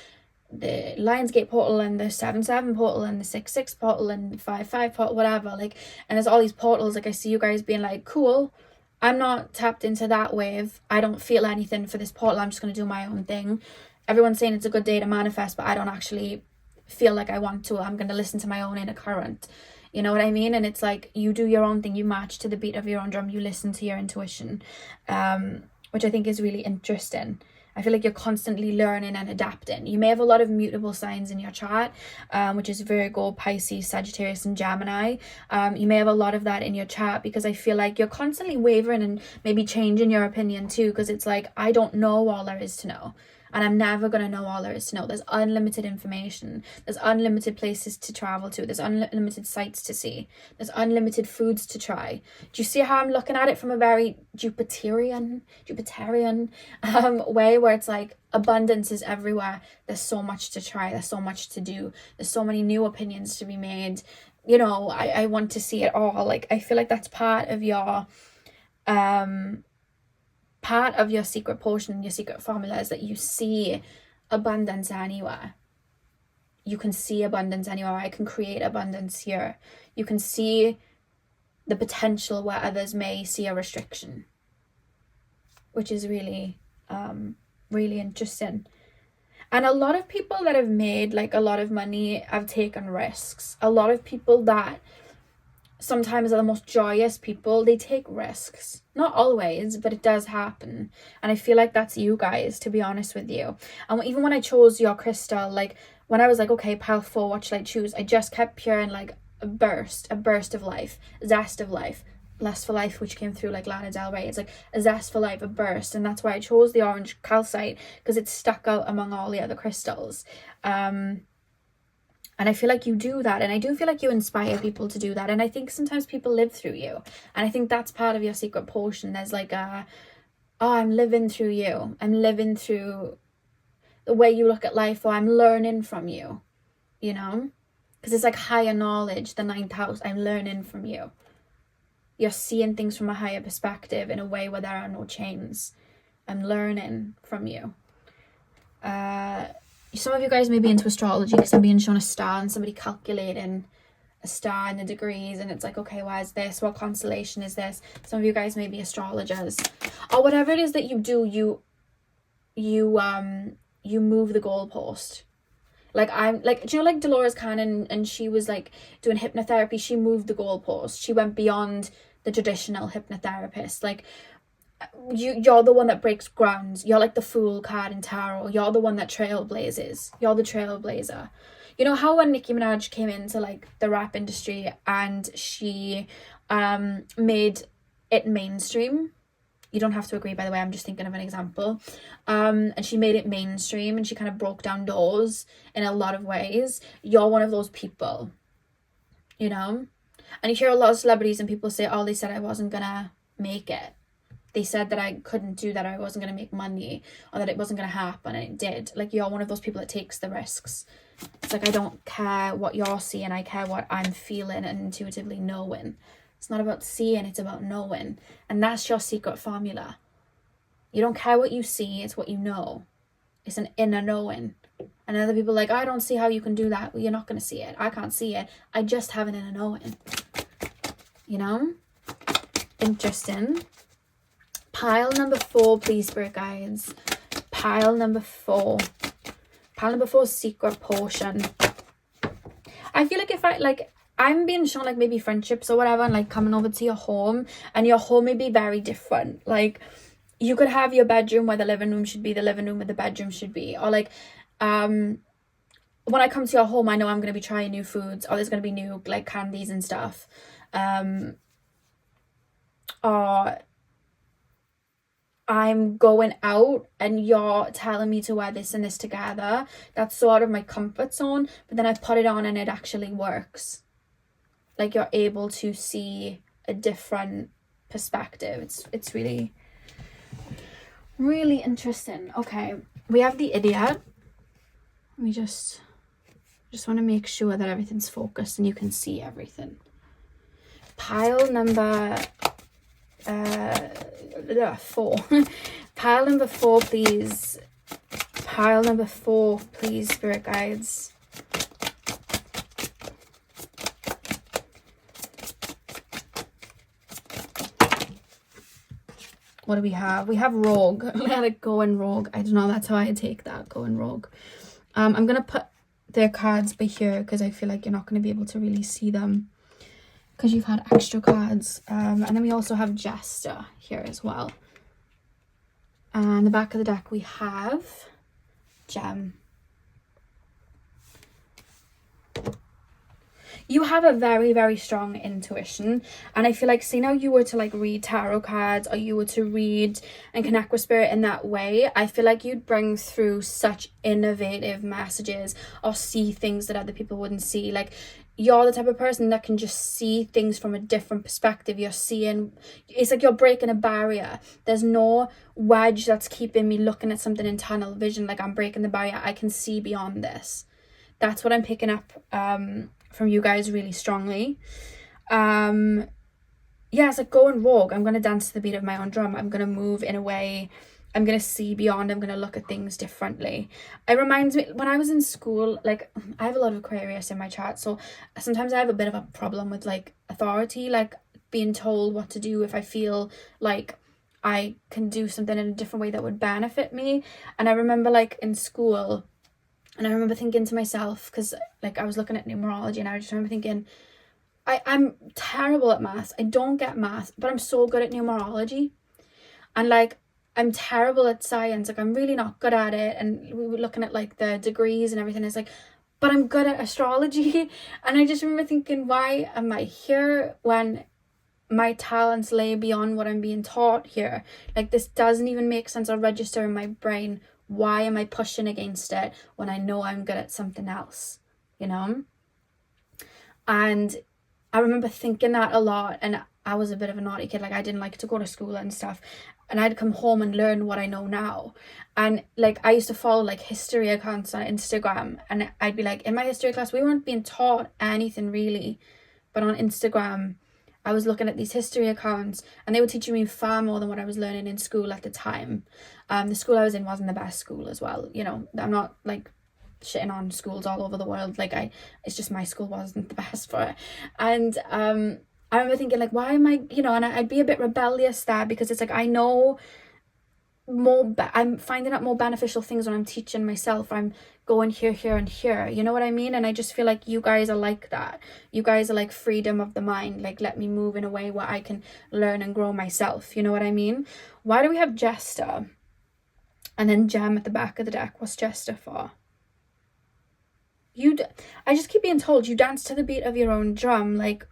the Lionsgate portal, and the 7-7 portal, and the 6-6 portal, and the 5-5 portal, whatever, like, and there's all these portals. Like, I see you guys being like, cool, I'm not tapped into that wave, I don't feel anything for this portal, I'm just going to do my own thing. Everyone's saying it's a good day to manifest, but I don't actually feel like I want to. I'm going to listen to my own inner current. You know what I mean? And it's like, you do your own thing, you march to the beat of your own drum, you listen to your intuition, which I think is really interesting. I feel like you're constantly learning and adapting. You may have a lot of mutable signs in your chart, which is Virgo, Pisces, Sagittarius, and Gemini. You may have a lot of that in your chart, because I feel like you're constantly wavering and maybe changing your opinion too, because it's like, I don't know all there is to know. And I'm never going to know all there is to know. There's unlimited information. There's unlimited places to travel to. There's unlimited sights to see. There's unlimited foods to try. Do you see how I'm looking at it from a very Jupiterian way, where it's like, abundance is everywhere. There's so much to try. There's so much to do. There's so many new opinions to be made. You know, I want to see it all. Like, I feel like that's part of your secret potion, your secret formula, is that you see abundance anywhere. You can see abundance anywhere. I can create abundance here. You can see the potential where others may see a restriction, which is really, really interesting. And a lot of people that have made like a lot of money have taken risks. A lot of people that sometimes are the most joyous people, they take risks. Not always, but it does happen. And I feel like that's you guys, to be honest with you. And even when I chose your crystal, like when I was like, okay, pile 4, what should I choose? I just kept hearing like a burst of life, zest of life, Lust for Life, which came through like Lana Del Rey. It's like a zest for life, a burst, and that's why I chose the orange calcite, because it stuck out among all the other crystals. And I feel like you do that, and I do feel like you inspire people to do that, and I think sometimes people live through you, and I think that's part of your secret potion. There's like a, oh, I'm living through you, I'm living through the way you look at life, or I'm learning from you, you know, because it's like higher knowledge, the ninth house. I'm learning from you. You're seeing things from a higher perspective in a way where there are no chains. I'm learning from you. Some of you guys may be into astrology because I'm being shown a star and somebody calculating a star and the degrees, and it's like, okay, where's this? What constellation is this? Some of you guys may be astrologers, or whatever it is that you do. You move the goalpost. Like, I'm like, do you know, like Dolores Cannon, and she was like doing hypnotherapy. She moved the goalpost. She went beyond the traditional hypnotherapist. Like, you're the one that breaks grounds. You're like the Fool card in tarot. You're the one that trailblazes. You're the trailblazer. You know how when Nicki Minaj came into like the rap industry and she made it mainstream? You don't have to agree, by the way, I'm just thinking of an example. And she made it mainstream, and she kind of broke down doors in a lot of ways. You're one of those people, you know? And you hear a lot of celebrities and people say, oh, they said I wasn't gonna make it. They said that I couldn't do that, or I wasn't gonna make money, or that it wasn't gonna happen, and it did. Like, you're one of those people that takes the risks. It's like, I don't care what you're seeing, I care what I'm feeling and intuitively knowing. It's not about seeing, it's about knowing. And that's your secret formula. You don't care what you see, it's what you know. It's an inner knowing. And other people are like, I don't see how you can do that. Well, you're not going to see it. I can't see it. I just have an inner knowing. You know? Interesting. Pile number 4, please, spirit guides. Pile number 4. Pile number 4 is secret potion. I feel like if I'm being shown like maybe friendships or whatever, and like coming over to your home, and your home may be very different. Like, you could have your bedroom where the living room should be, the living room where the bedroom should be, or like when I come to your home, I know I'm going to be trying new foods, or there's going to be new like candies and stuff, or I'm going out and you're telling me to wear this and this together. That's sort of my comfort zone, but then I put it on and it actually works. Like, you're able to see a different perspective. It's really, really interesting. Okay, we have the Idiot. Let me just want to make sure that everything's focused and you can see everything. Pile number 4. Pile number 4, please. Pile number 4, please, spirit guides. What do we have? We have Rogue. Let it go in Rogue. I don't know, that's how I take that, go in Rogue. I'm going to put their cards by here because I feel like you're not going to be able to really see them because you've had extra cards. And then we also have Jester here as well. And the back of the deck we have Gem. You have a very, very strong intuition, and I feel like, say now you were to like read tarot cards, or you were to read and connect with spirit in that way, I feel like you'd bring through such innovative messages or see things that other people wouldn't see. Like, you're the type of person that can just see things from a different perspective. You're seeing, it's like you're breaking a barrier. There's no wedge that's keeping me looking at something in tunnel vision. Like, I'm breaking the barrier. I can see beyond this. That's what I'm picking up from you guys really strongly. Yeah, it's like going rogue. I'm going to dance to the beat of my own drum. I'm going to move in a way. I'm going to see beyond. I'm going to look at things differently. It reminds me, when I was in school, like, I have a lot of Aquarius in my chart, so sometimes I have a bit of a problem with like authority, like being told what to do if I feel like I can do something in a different way that would benefit me. And I remember like in school, and I remember thinking to myself, because like I was looking at numerology, and I just remember thinking, I'm terrible at maths. I don't get math, but I'm so good at numerology. And like, I'm terrible at science. Like, I'm really not good at it. And we were looking at like the degrees and everything. It's like, but I'm good at astrology. And I just remember thinking, why am I here when my talents lay beyond what I'm being taught here. Like, this doesn't even make sense or register in my brain. Why am I pushing against it when I know I'm good at something else, you know? And I remember thinking that a lot, and I was a bit of a naughty kid. Like, I didn't like to go to school and stuff, and I'd come home and learn what I know now. And like, I used to follow like history accounts on Instagram, and I'd be like, in my history class, we weren't being taught anything really, but on Instagram, I was looking at these history accounts, and they were teaching me far more than what I was learning in school at the time. The school I was in wasn't the best school as well. You know, I'm not like shitting on schools all over the world. Like, it's just my school wasn't the best for it. And I remember thinking, like, why am I, you know, and I'd be a bit rebellious there, because it's like, I know more, I'm finding out more beneficial things when I'm teaching myself. I'm going here and here, you know what I mean? And I just feel like you guys are like that. You guys are like freedom of the mind. Like, let me move in a way where I can learn and grow myself, you know what I mean? Why do we have Jester and then Gem at the back of the deck? What's Jester for? I just keep being told you dance to the beat of your own drum. Like,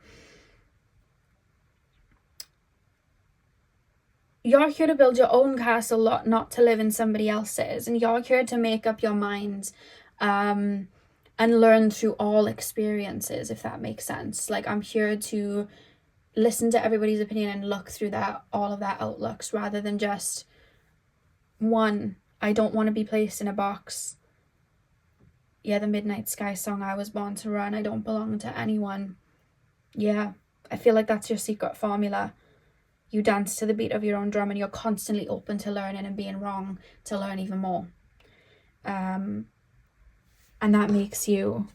you're here to build your own castle, not to live in somebody else's. And you're here to make up your mind and learn through all experiences, if that makes sense. Like, I'm here to listen to everybody's opinion and look through all of that outlooks, rather than just one. I don't want to be placed in a box. Yeah, the Midnight Sky song, I was born to run. I don't belong to anyone. Yeah, I feel like that's your secret formula. You dance to the beat of your own drum, and you're constantly open to learning and being wrong to learn even more. And that makes you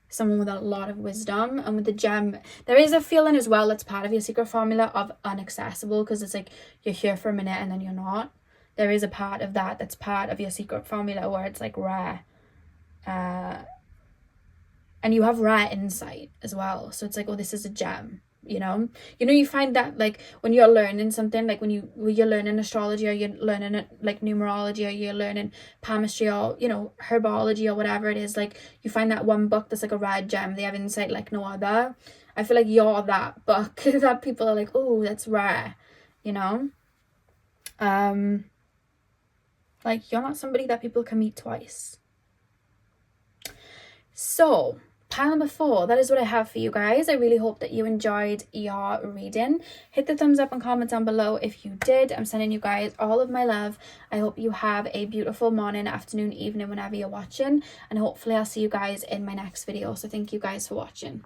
someone with a lot of wisdom. And with the Gem, there is a feeling as well that's part of your secret formula of inaccessible, because it's like you're here for a minute and then you're not. There is a part of that that's part of your secret formula where it's like rare. And you have rare insight as well. So it's like, oh, this is a gem. You know, you find that like when you're learning something, like when you're learning astrology, or you're learning like numerology, or you're learning palmistry, or, you know, herbology, or whatever it is, like you find that one book that's like a rare gem. They have insight like no other. I feel like you're that book that people are like, oh, that's rare, you know. Like, you're not somebody that people can meet twice. So pile number 4, that is what I have for you guys. I really hope that you enjoyed your reading. Hit the thumbs up and comment down below if you did. I'm sending you guys all of my love. I hope you have a beautiful morning, afternoon, evening, whenever you're watching, and hopefully I'll see you guys in my next video. So thank you guys for watching.